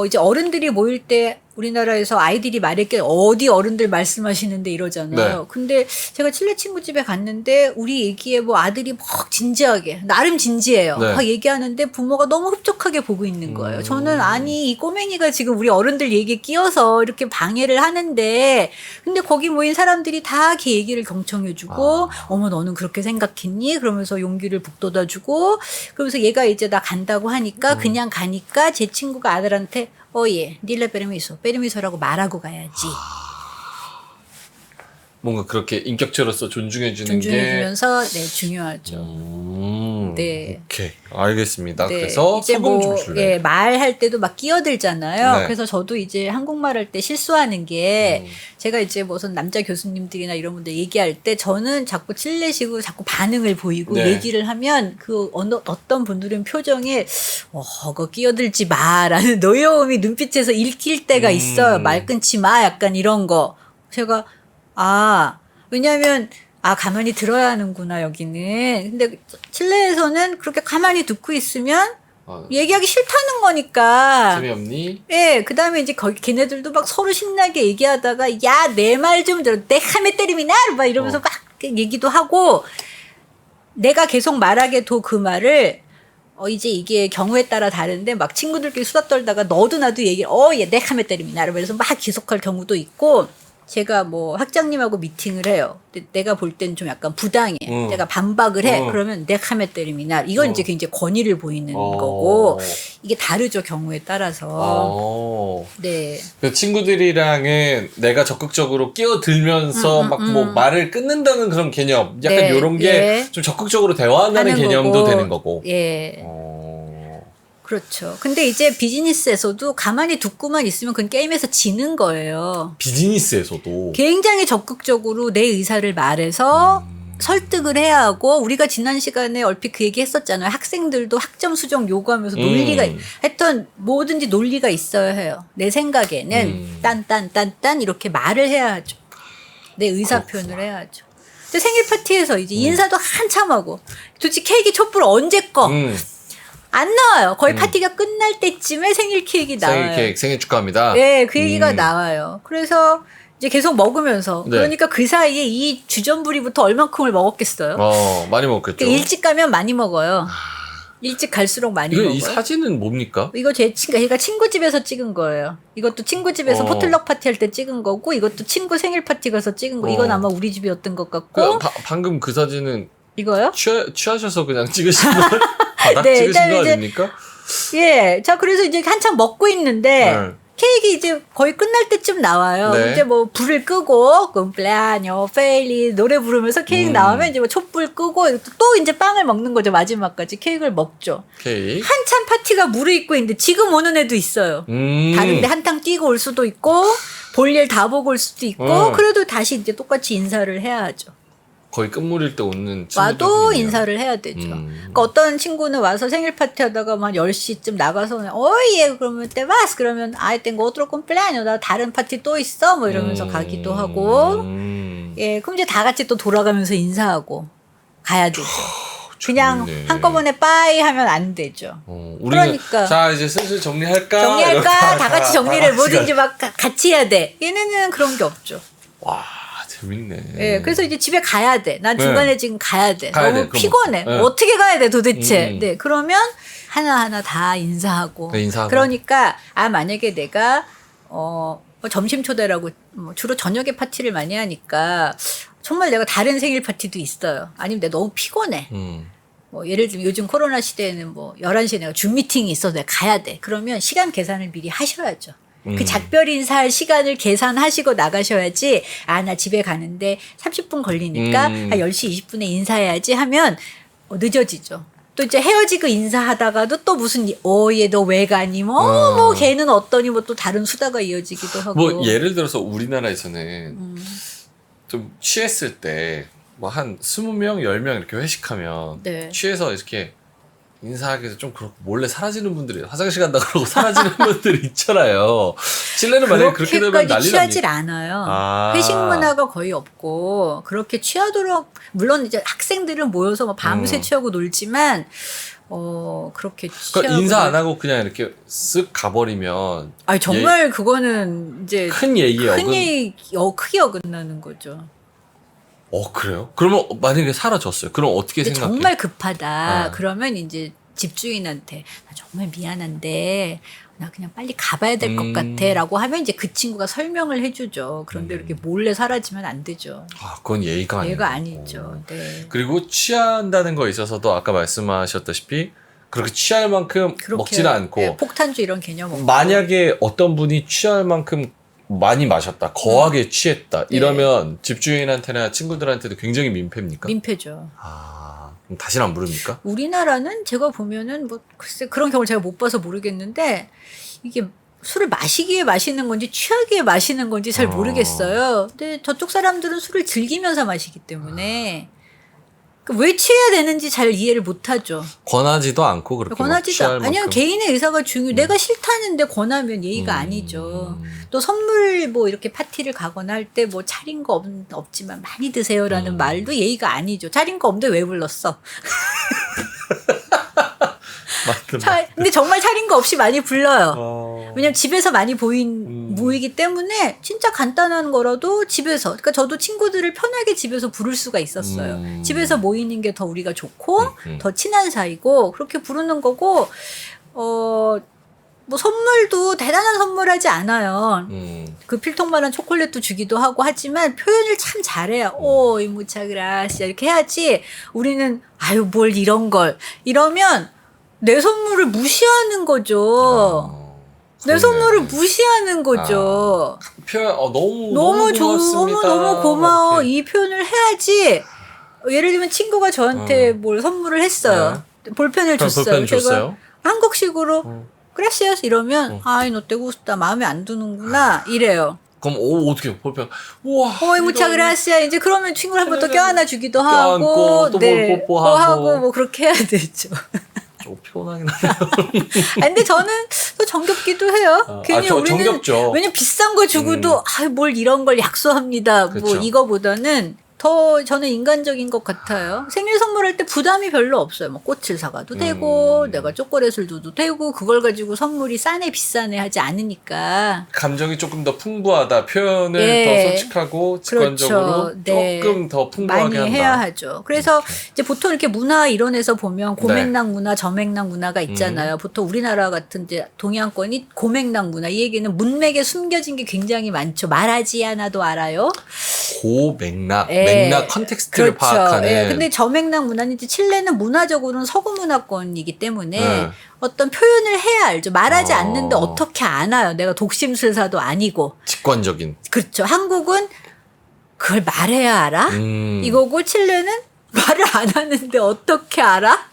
이제 어른들이 모일 때 우리나라에서 아이들이 말할 게 어디 어른들 말씀하시는데 이러잖아요. 네. 근데 제가 칠레 친구 집에 갔는데 우리 얘기에 뭐 아들이 막 진지하게 나름 진지해요. 네. 막 얘기하는데 부모가 너무 흡족하게 보고 있는 거예요. 저는 아니 이 꼬맹이가 지금 우리 어른들 얘기에 끼어서 이렇게 방해를 하는데 근데 거기 모인 사람들이 다 걔 얘기를 경청해주고 어머 너는 그렇게 생각했니? 그러면서 용기를 북돋아주고 그러면서 얘가 이제 나 간다고 하니까 그냥 가니까 제 친구가 아들한테 예, 닐레 페르미소라고 말하고 가야지. 뭔가 그렇게 인격체로서 존중해 주는 게 존중해주면서 네 중요하죠. 네. 오케이 알겠습니다. 네, 그래서 이제 소금 뭐 좀 줄래? 예, 말할 때도 막 끼어들잖아요. 네. 그래서 저도 이제 한국말 할 때 실수하는 게 제가 이제 무슨 남자 교수님들이나 이런 분들 얘기할 때 저는 자꾸 칠레식으로 자꾸 반응을 보이고 네. 얘기를 하면 그 어떤 분들은 표정에 그거 끼어들지 마라는 노여움이 눈빛에서 읽힐 때가 있어요. 말 끊지 마 약간 이런 거. 제가 왜냐하면 가만히 들어야 하는구나 여기는. 근데 칠레에서는 그렇게 가만히 듣고 있으면 얘기하기 싫다는 거니까. 재미없니? 예, 그 다음에 이제 거기 걔네들도 막 서로 신나게 얘기하다가 야, 내 말 좀 들어. 내 카메 때리미나 막 이러면서 막 얘기도 하고 내가 계속 말하게도 그 말을 이제 이게 경우에 따라 다른데 막 친구들끼리 수다 떨다가 너도 나도 얘기를 얘 내 카메 때리미나 이러면서 막 계속할 경우도 있고 제가 뭐 학장님하고 미팅을 해요. 근데 내가 볼 땐 좀 약간 부당해. 내가 반박을 해. 그러면 내 카메 때리미나 이건 이제 굉장히 권위를 보이는 거고 이게 다르죠 경우에 따라서. 네. 그 친구들이랑은 내가 적극적으로 끼어들면서 막 뭐 말을 끊는다는 그런 개념, 약간 네, 이런 게 좀 적극적으로 대화한다는 하는 개념도 거고. 되는 거고. 예. 그렇죠. 근데 이제 비즈니스에서도 가만히 듣고만 있으면 그건 게임에서 지는 거예요. 비즈니스에서도. 굉장히 적극적으로 내 의사를 말해서 설득을 해야 하고 우리가 지난 시간에 얼핏 그 얘기 했었잖아요. 학생들도 학점 수정 요구하면서 논리가 하여튼 뭐든지 논리가 있어야 해요. 내 생각에는 딴 이렇게 말을 해야 하죠. 내 의사 표현을 해야 하죠. 근데 생일 파티에서 이제 인사도 한참 하고 도대체 케이크 촛불 언제 꺼? 안 나와요. 거의 파티가 끝날 때쯤에 생일 케이크 나와요. 생일 케이크 생일 축하합니다. 네, 그 얘기가 나와요. 그래서 이제 계속 먹으면서 네. 그러니까 그 사이에 이 주전부리부터 얼만큼을 먹었겠어요. 많이 먹겠죠. 그러니까 일찍 가면 많이 먹어요. 일찍 갈수록 많이 먹어요. 이 사진은 뭡니까? 이거 제가 친구 집에서 찍은 거예요. 이것도 친구 집에서 포틀럭 파티 할 때 찍은 거고 이것도 친구 생일 파티 가서 찍은 거. 이건 아마 우리 집이었던 것 같고. 방금 그 사진은 이거요? 취하셔서 그냥 찍으신 거 바닥 네, 찍으신 거 이제- 아닙니까? 예. 자, 그래서 이제 한참 먹고 있는데 네. 케이크 이제 거의 끝날 때쯤 나와요. 네. 이제 뭐 불을 끄고 쿰플레아뇨 페일리 노래 부르면서 케이크 나오면 이제 뭐 촛불 끄고 또 이제 빵을 먹는 거죠. 마지막까지 케이크를 먹죠. 케이크. 한참 파티가 무르익고 있는데 지금 오는 애도 있어요. 다른데 한탕 뛰고 올 수도 있고 볼일 다 보고 올 수도 있고 그래도 다시 이제 똑같이 인사를 해야 하죠. 거의 끝물일 때 오는 와도 친구들이네요. 인사를 해야 되죠. 그러니까 어떤 친구는 와서 생일 파티 하다가 막 10시쯤 나가서 예 그러면 때 와스 그러면 tengo otro cumpleaños 나 다른 파티 또 있어 뭐 이러면서 가기도 하고 예, 그럼 이제 다 같이 또 돌아가면서 인사하고 가야 되죠. 그냥 재밌네. 한꺼번에 빠이 하면 안 되죠. 우리는 그러니까. 자 이제 슬슬 정리할까? 정리할까? 다 같이 정리를 뭐든지 같이 막 같이 해야 돼. 얘네는 그런 게 없죠. 와 재밌네. 예, 그래서 이제 집에 가야 돼. 난 네. 중간에 지금 가야 돼. 가야 너무 돼. 그럼 피곤해. 네. 어떻게 가야 돼 도대체. 음. 네, 그러면 하나하나 다 인사하고. 네, 인사하고. 그러니까 만약에 내가 뭐 점심 초대라고 주로 저녁에 파티를 많이 하니까 정말 내가 다른 생일 파티도 있어요. 아니면 내가 너무 피곤해. 뭐 예를 들면 요즘 코로나 시대에는 뭐 11시에 내가 줌 미팅이 있어서 내가 가야 돼. 그러면 시간 계산을 미리 하셔야죠. 그 작별 인사할 시간을 계산하시고 나가셔야지 나 집에 가는데 30분 걸리니까 한 10시 20분에 인사해야지 하면 늦어지죠. 또 이제 헤어지고 인사하다가도 또 무슨 얘 너 왜 가니 뭐 걔는 어떠니 뭐 또 다른 수다가 이어지기도 하고. 뭐 예를 들어서 우리나라에서는 좀 취했을 때 뭐 한 20명, 10명 이렇게 회식하면 네. 취해서 이렇게 인사하기 위해서 좀 그렇고 몰래 사라지는 분들이 화장실 간다 그러고 사라지는 분들이 있잖아요. 칠레는 만약에 그렇게 되면 그렇게까지 난리 취하질 납니다. 않아요. 회식 문화가 거의 없고 그렇게 취하도록 물론 이제 학생들은 모여서 뭐 밤새 취하고 놀지만 그렇게 취하고 그러니까 인사 안 하고 그냥 이렇게 쓱 가버리면 아니 정말 그거는 이제 큰 예의에 큰 예의 크게 어긋나는 거죠. 그래요? 그러면 만약에 사라졌어요. 그럼 어떻게 근데 생각해? 정말 급하다. 아. 그러면 이제 집주인한테 나 정말 미안한데 나 그냥 빨리 가봐야 될 것 같아라고 하면 이제 그 친구가 설명을 해주죠. 그런데 이렇게 몰래 사라지면 안 되죠. 그건 예의가 아니에요. 얘가 아니죠. 네. 그리고 취한다는 거에 있어서도 아까 말씀하셨다시피 그렇게 취할 만큼 그렇게, 먹지는 않고 네, 폭탄주 이런 개념 없고. 만약에 어떤 분이 취할 만큼 많이 마셨다, 거하게 취했다 이러면 집주인한테나 친구들한테도 굉장히 민폐입니까? 민폐죠. 그럼 다시는 안 부릅니까? 우리나라는 제가 보면은 뭐 글쎄 그런 경우를 제가 못 봐서 모르겠는데 이게 술을 마시기에 마시는 건지 취하기에 마시는 건지 잘 모르겠어요. 근데 저쪽 사람들은 술을 즐기면서 마시기 때문에 왜 취해야 되는지 잘 이해를 못하죠. 권하지도 않고 그렇게 권하지도 취할 아니요 만큼. 개인의 의사가 중요. 내가 싫다는데 권하면 예의가 아니죠. 또 선물 뭐 이렇게 파티를 가거나 할 때 뭐 차린 거 없지만 많이 드세요라는 말도 예의가 아니죠. 차린 거 없는데 왜 불렀어? 근데 정말 차린 거 없이 많이 불러요. 왜냐면 집에서 많이 모이기 때문에 진짜 간단한 거라도 집에서. 그러니까 저도 친구들을 편하게 집에서 부를 수가 있었어요. 집에서 모이는 게 더 우리가 좋고 더 친한 사이고 그렇게 부르는 거고 뭐 선물도 대단한 선물하지 않아요. 그 필통만한 초콜릿도 주기도 하고 하지만 표현을 참 잘해요. 이 무차 그라시아 이렇게 해야지. 우리는 뭘 이런 걸 이러면 내 선물을 무시하는 거죠. 내 선물을 무시하는 거죠. 표현 너무 너무 좋아, 고맙습니다. 너무 고마워. 이렇게. 이 표현을 해야지. 예를 들면 친구가 저한테 뭘 선물을 했어요. 볼펜을 줬어요. 볼펜 줬어요? 한국식으로 그라시아스 이러면 너 때고 싶다. 마음에 안 드는구나. 이래요. 그럼 어떻게 볼펜? 우와. 무차 그라시아 이제 그러면 친구를 한 번 더 껴안아 주기도 껴안고, 하고 또 뭘 뽀뽀하고. 하고 뭐 그렇게 해야 되죠. 좀 피곤하긴 하네요. 근데 저는 또 정겹기도 해요. 괜히 우리는 정겹죠. 왜냐면 비싼 거 주고도 뭘 이런 걸 약소합니다. 그쵸. 뭐 이거보다는 더 저는 인간적인 것 같아요. 생일 선물할 때 부담이 별로 없어요. 뭐 꽃을 사가도 되고 내가 초콜릿을 줘도 되고 그걸 가지고 선물이 싸네 비싸네 하지 않으니까. 감정이 조금 더 풍부하다. 표현을 더 솔직하고 직관적으로 그렇죠. 네. 조금 더 풍부하게 많이 한다. 해야 하죠. 그래서 이제 보통 이렇게 문화 이론에서 보면 고맥락 문화, 저맥락 문화가 있잖아요. 보통 우리나라 같은 이제 동양권이 고맥락 문화. 이 얘기는 문맥에 숨겨진 게 굉장히 많죠. 말하지 않아도 알아요. 고맥락, 예. 맥락 컨텍스트를 그렇죠. 파악하는. 예. 근데 저맥락 문화는 이제 칠레는 문화적으로는 서구 문화권이기 때문에 어떤 표현을 해야 알죠. 말하지 않는데 어떻게 알아요. 내가 독심술사도 아니고. 직관적인. 그렇죠. 한국은 그걸 말해야 알아? 이거고 칠레는 말을 안 하는데 어떻게 알아?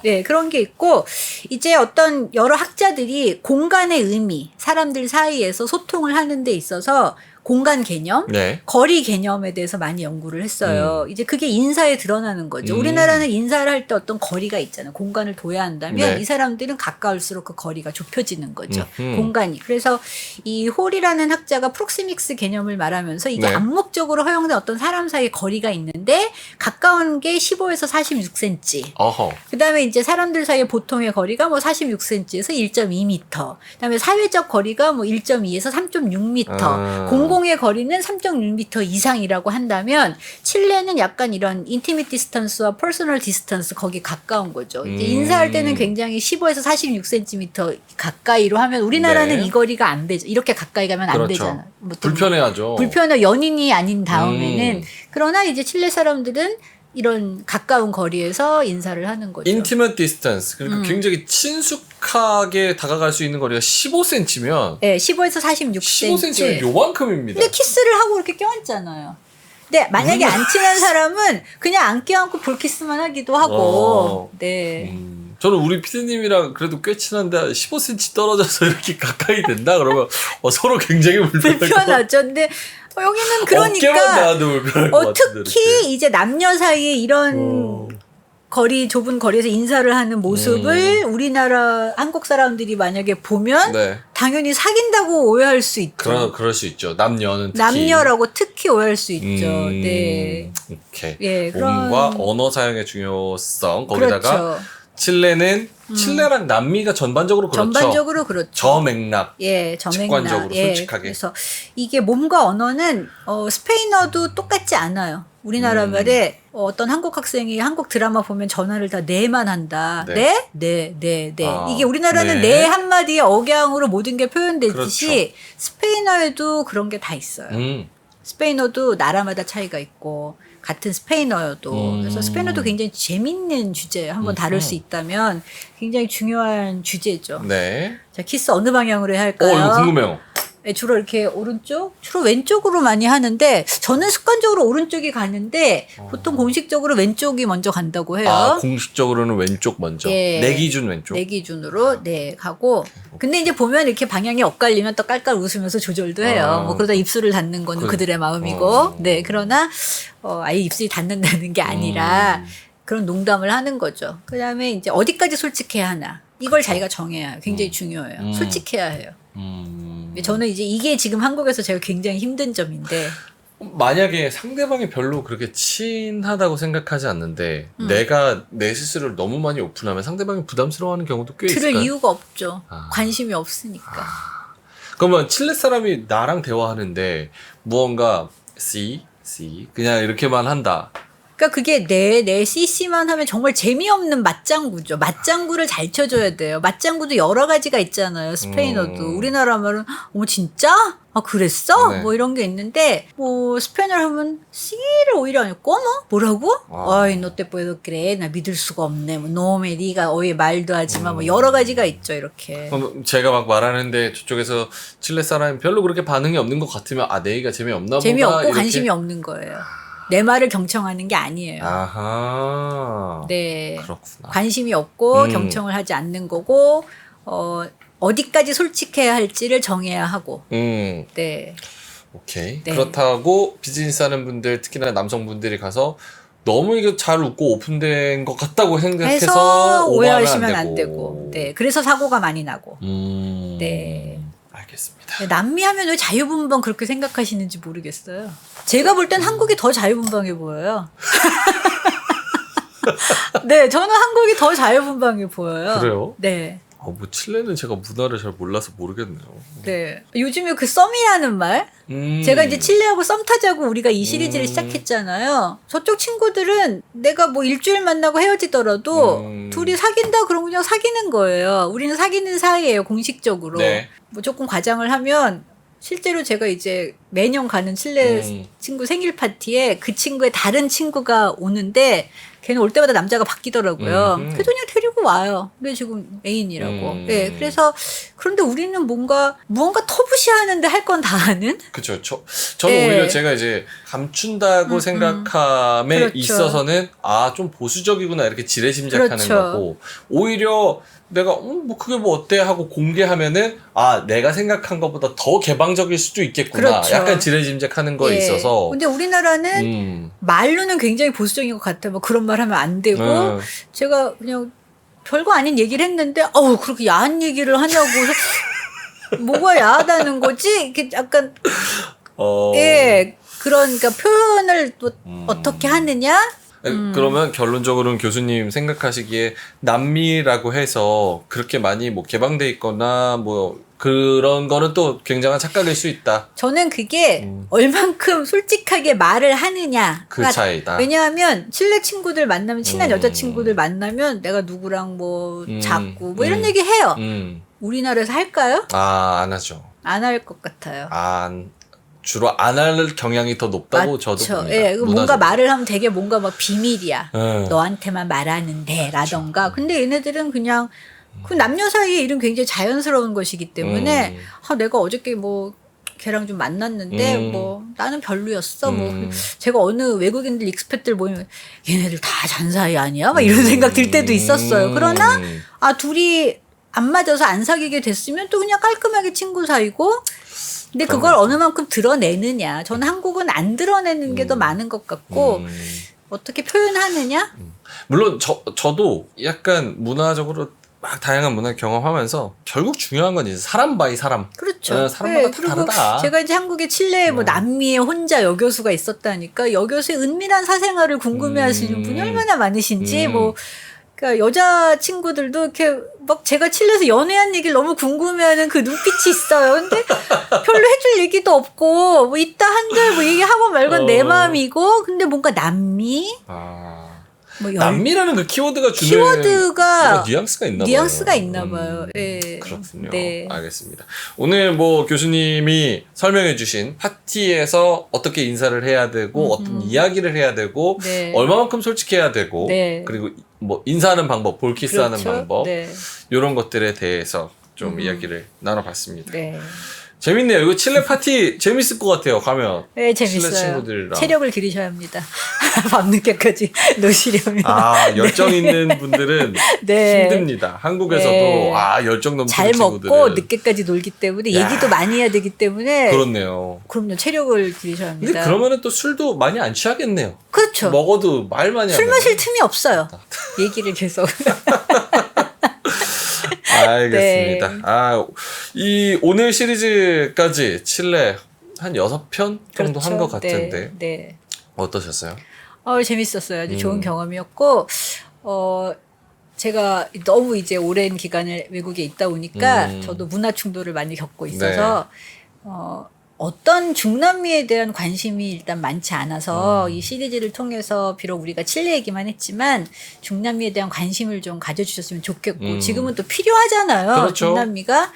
네, 그런 게 있고 이제 어떤 여러 학자들이 공간의 의미, 사람들 사이에서 소통을 하는 데 있어서 공간 개념, 네. 거리 개념에 대해서 많이 연구를 했어요. 이제 그게 인사에 드러나는 거죠. 우리나라는 인사를 할 때 어떤 거리가 있잖아요. 공간을 둬야 한다면 네. 이 사람들은 가까울수록 그 거리가 좁혀지는 거죠. 음흠. 공간이. 그래서 이 홀이라는 학자가 프록시믹스 개념을 말하면서 이게 네. 암묵적으로 허용된 어떤 사람 사이의 거리가 있는데 가까운 게 15에서 46cm. 어허. 그다음에 이제 사람들 사이의 보통의 거리가 뭐 46cm에서 1.2m. 그다음에 사회적 거리가 뭐 1.2에서 3.6m. 공공의 거리는 3.6m 이상이라고 한다면 칠레는 약간 이런 인티밋 디스턴스와 퍼스널 디스턴스 거기 가까운 거죠. 이제 인사할 때는 굉장히 15에서 46cm 가까이로 하면 우리나라는 네. 이 거리가 안 되죠. 이렇게 가까이 가면 안 그렇죠. 되잖아. 뭐 불편해하죠. 불편해 연인이 아닌 다음에는 그러나 이제 칠레 사람들은 이런 가까운 거리에서 인사를 하는 거죠. 인티밋 디스턴스. 그러니까 굉장히 친숙하게 다가갈 수 있는 거리가 15cm면 네, 15에서 46cm. 15cm면 요만큼입니다. 근데 키스를 하고 이렇게 껴안잖아요. 근데 만약에 안 친한 사람은 그냥 안 껴안고 볼키스만 하기도 하고. 네. 저는 우리 피디님이랑 그래도 꽤 친한데 15cm 떨어져서 이렇게 가까이 된다 그러면 서로 굉장히 불편하죠. 근데 여기는 어깨만 그러니까 닿아도 불편할 것 같은데. 특히 이렇게. 이제 남녀 사이에 이런 거리 좁은 거리에서 인사를 하는 모습을 우리나라 한국 사람들이 만약에 보면 네. 당연히 사귄다고 오해할 수 있죠. 그럴 수 있죠. 남녀는 특히. 남녀라고 특히 오해할 수 있죠. 네. 오케이. 예, 몸과 언어 사용의 중요성 거기다가 그렇죠. 칠레는 칠레랑 남미가 전반적으로 그렇죠. 전반적으로 그렇죠. 저 맥락. 예, 저맥락. 직관적으로 솔직하게. 그래서 이게 몸과 언어는 스페인어도 똑같지 않아요. 우리나라 말에 어떤 한국 학생이 한국 드라마 보면 전화를 다 네만 한다. 네. 네. 아, 이게 우리나라는 네. 네 한마디에 억양으로 모든 게 표현되듯이 그렇죠. 스페인어에도 그런 게 다 있어요. 스페인어도 나라마다 차이가 있고 같은 스페인어여도 그래서 스페인어도 굉장히 재밌는 주제예요. 한번 다룰 수 있다면 굉장히 중요한 주제죠. 네. 자, 키스 어느 방향으로 해야 할까요? 이거 궁금해요. 네, 주로 이렇게 오른쪽, 주로 왼쪽으로 많이 하는데 저는 습관적으로 오른쪽이 가는데 보통 공식적으로 왼쪽이 먼저 간다고 해요. 아, 공식적으로는 왼쪽 먼저. 예. 내 기준 왼쪽. 내 기준으로 가고. 근데 이제 보면 이렇게 방향이 엇갈리면 또 깔깔 웃으면서 조절도 해요. 뭐 그러다 입술을 닫는 건 그들의 마음이고. 네, 그러나 아예 입술이 닫는다는 게 아니라 그런 농담을 하는 거죠. 그다음에 이제 어디까지 솔직해야 하나. 이걸 자기가 정해야 해요. 굉장히 중요해요. 솔직해야 해요. 저는 이제 이게 지금 한국에서 제가 굉장히 힘든 점인데. 만약에 상대방이 별로 그렇게 친하다고 생각하지 않는데 내가 내 스스로를 너무 많이 오픈하면 상대방이 부담스러워하는 경우도 꽤 들을 있을까요? 이유가 없죠. 아. 관심이 없으니까. 그러면 칠레 사람이 나랑 대화하는데 무언가 C 그냥 이렇게만 한다. 그러니까 그게 내 CC만 하면 정말 재미없는 맞장구죠. 맞장구를 잘 쳐줘야 돼요. 맞장구도 여러 가지가 있잖아요. 스페인어도. 우리나라 말은 어머 진짜? 아 그랬어? 네. 뭐 이런 게 있는데 뭐 스페인어를 하면 C를 오히려 아니고 ¿cómo? 뭐라고? 어이 no te puedo creer. 나 믿을 수가 없네. 뭐 no me diga. 어이 말도 하지만 뭐 여러 가지가 있죠. 이렇게. 그럼 제가 막 말하는데 저쪽에서 칠레 사람이 별로 그렇게 반응이 없는 것 같으면 내 얘기가 재미없나 보다. 재미없고 이렇게. 관심이 없는 거예요. 내 말을 경청하는 게 아니에요. 아하. 네. 그렇구나. 관심이 없고 경청을 하지 않는 거고 어디까지 솔직해야 할지를 정해야 하고. 네. 오케이. 네. 그렇다고 비즈니스 하는 분들, 특히나 남성분들이 가서 너무 이게 잘 웃고 오픈된 것 같다고 생각해서 해서 오버하면 오해하시면 안 되고. 네. 그래서 사고가 많이 나고. 네. 알겠습니다. 남미 하면 왜 자유분방 그렇게 생각하시는지 모르겠어요. 제가 볼 땐 한국이 더 자유분방해 보여요. 네, 저는 한국이 더 자유분방해 보여요. 그래요? 네. 뭐 칠레는 제가 문화를 잘 몰라서 모르겠네요. 네. 요즘에 그 썸이라는 말? 제가 이제 칠레하고 썸 타자고 우리가 이 시리즈를 시작했잖아요. 저쪽 친구들은 내가 뭐 일주일 만나고 헤어지더라도 둘이 사귄다 그러면 그냥 사귀는 거예요. 우리는 사귀는 사이예요, 공식적으로. 네. 뭐 조금 과장을 하면 실제로 제가 이제 매년 가는 칠레 친구 생일 파티에 그 친구의 다른 친구가 오는데 걔는 올 때마다 남자가 바뀌더라고요. 그래서 그냥 데리고 와요. 근데 지금 애인이라고. 네, 그래서 그런데 우리는 무언가 터부시하는데 할 건 다 하는? 그렇죠. 저는 네. 오히려 제가 이제 감춘다고 생각함에 그렇죠. 있어서는 좀 보수적이구나 이렇게 지레짐작하는 그렇죠. 거고 오히려 내가 뭐 그게 뭐 어때 하고 공개하면은 내가 생각한 것보다 더 개방적일 수도 있겠구나. 그렇죠. 약간 지레짐작하는 거에 있어서. 근데 우리나라는 말로는 굉장히 보수적인 것 같아요. 뭐 그런 말 하면 안 되고 제가 그냥 별거 아닌 얘기를 했는데 그렇게 야한 얘기를 하냐고 뭐가 야하다는 거지? 이렇게 약간 그러니까 표현을 또 어떻게 하느냐? 그러면 결론적으로는 교수님 생각하시기에 남미라고 해서 그렇게 많이 뭐 개방돼 있거나 뭐 그런 거는 또 굉장한 착각일 수 있다. 저는 그게 얼만큼 솔직하게 말을 하느냐. 그 차이다. 왜냐하면 칠레 친구들 만나면 친한 여자 친구들 만나면 내가 누구랑 뭐 잤고 뭐 이런 얘기 해요. 우리나라에서 할까요? 안 하죠. 안 할 것 같아요. 주로 안 할 경향이 더 높다고 저도 봅니다. 뭔가 말을 하면 되게 뭔가 막 비밀이야. 너한테만 말하는데 라던가. 근데 얘네들은 그냥 그 남녀 사이의 일은 굉장히 자연스러운 것이기 때문에 내가 어저께 뭐 걔랑 좀 만났는데 뭐 나는 별로였어. 뭐 제가 어느 외국인들 익스팻들 보면 얘네들 다 잔사이 아니야? 막 이런 생각 들 때도 있었어요. 그러나 둘이 안 맞아서 안 사귀게 됐으면 또 그냥 깔끔하게 친구 사이고. 근데 그걸 어느 만큼 드러내느냐. 저는 한국은 안 드러내는 게 더 많은 것 같고 어떻게 표현하느냐. 물론 저도 약간 문화적으로 막 다양한 문화 경험하면서 결국 중요한 건 이제 사람 바이 사람. 그렇죠. 사람마다 다 다르다. 제가 이제 한국에 칠레에 뭐 남미에 혼자 여교수가 있었다니까 여교수의 은밀한 사생활을 궁금해하시는 분이 얼마나 많으신지 그러니까 여자 친구들도 이렇게 막 제가 칠레에서 연애한 얘기를 너무 궁금해하는 그 눈빛이 있어요. 근데 별로 해줄 얘기도 없고 뭐 이따 한들 뭐 얘기하고 말건 내 마음이고 근데 뭔가 남미 뭐 남미라는 그 키워드가 주는 키워드가 뉘앙스가 있나 봐요. 뉘앙스가 있나 봐요. 네. 그렇군요. 네. 알겠습니다. 오늘 뭐 교수님이 설명해 주신 파티에서 어떻게 인사를 해야 되고 어떤 이야기를 해야 되고 얼마만큼 솔직해야 되고 그리고 뭐 인사하는 방법, 볼키스하는 방법 이런 것들에 대해서 좀 이야기를 나눠봤습니다. 재밌네요. 이거 칠레 파티 재밌을 것 같아요. 가면. 네, 재밌어요. 칠레 친구들이랑. 체력을 기르셔야 합니다. 밤늦게까지 노시려면. 열정 있는 분들은 힘듭니다. 한국에서도 열정 넘치는 잘 친구들은. 먹고 늦게까지 놀기 때문에 얘기도 많이 해야 되기 때문에. 그렇네요. 그럼요. 체력을 기르셔야 합니다. 근데 그러면은 또 술도 많이 안 취하겠네요. 그렇죠. 먹어도 말 많이 술 하면. 마실 틈이 없어요. 얘기를 계속. 알겠습니다. 이 오늘 시리즈까지 칠레 한 6편 정도 한 것 같은데. 네. 어떠셨어요? 재밌었어요. 아주 좋은 경험이었고, 제가 너무 이제 오랜 기간을 외국에 있다 보니까 저도 문화 충돌을 많이 겪고 있어서, 어떤 중남미에 대한 관심이 일단 많지 않아서 이 시리즈를 통해서 비록 우리가 칠레 얘기만 했지만 중남미에 대한 관심을 좀 가져주셨으면 좋겠고 지금은 또 필요하잖아요. 그렇죠. 중남미가.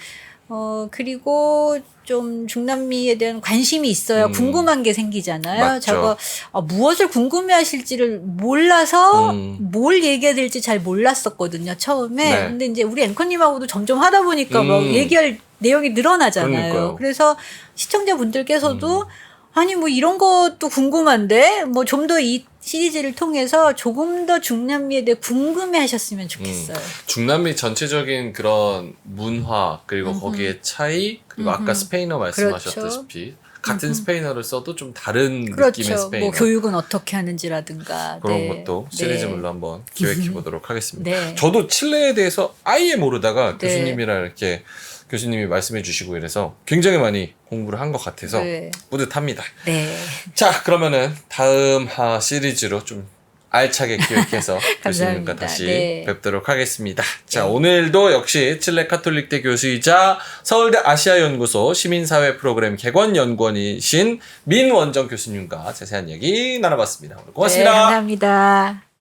그리고 좀 중남미에 대한 관심이 있어야 궁금한 게 생기잖아요. 맞죠. 저거 무엇을 궁금해 하실지를 몰라서 뭘 얘기해야 될지 잘 몰랐었거든요, 처음에. 근데 이제 우리 앵커님하고도 점점 하다 보니까 막 얘기할 내용이 늘어나잖아요. 그러니까요. 그래서 시청자분들께서도 아니 뭐 이런 것도 궁금한데 뭐 좀 더 이 시리즈를 통해서 조금 더 중남미에 대해 궁금해 하셨으면 좋겠어요. 중남미 전체적인 그런 문화 그리고 거기에 차이 그리고 아까 스페인어 말씀하셨다시피 같은 스페인어를 써도 좀 다른 느낌의 스페인어. 뭐 교육은 어떻게 하는지라든가 그런 것도 시리즈물로 한번 기획해 보도록 하겠습니다. 저도 칠레에 대해서 아예 모르다가 교수님이랑 이렇게 교수님이 말씀해 주시고 이래서 굉장히 많이 공부를 한 것 같아서 뿌듯합니다. 자, 그러면은 다음 시리즈로 좀 알차게 기획해서 교수님과 다시 뵙도록 하겠습니다. 자, 오늘도 역시 칠레 카톨릭대 교수이자 서울대 아시아연구소 시민사회 프로그램 개관연구원이신 민원정 교수님과 자세한 얘기 나눠봤습니다. 오늘 고맙습니다. 감사합니다.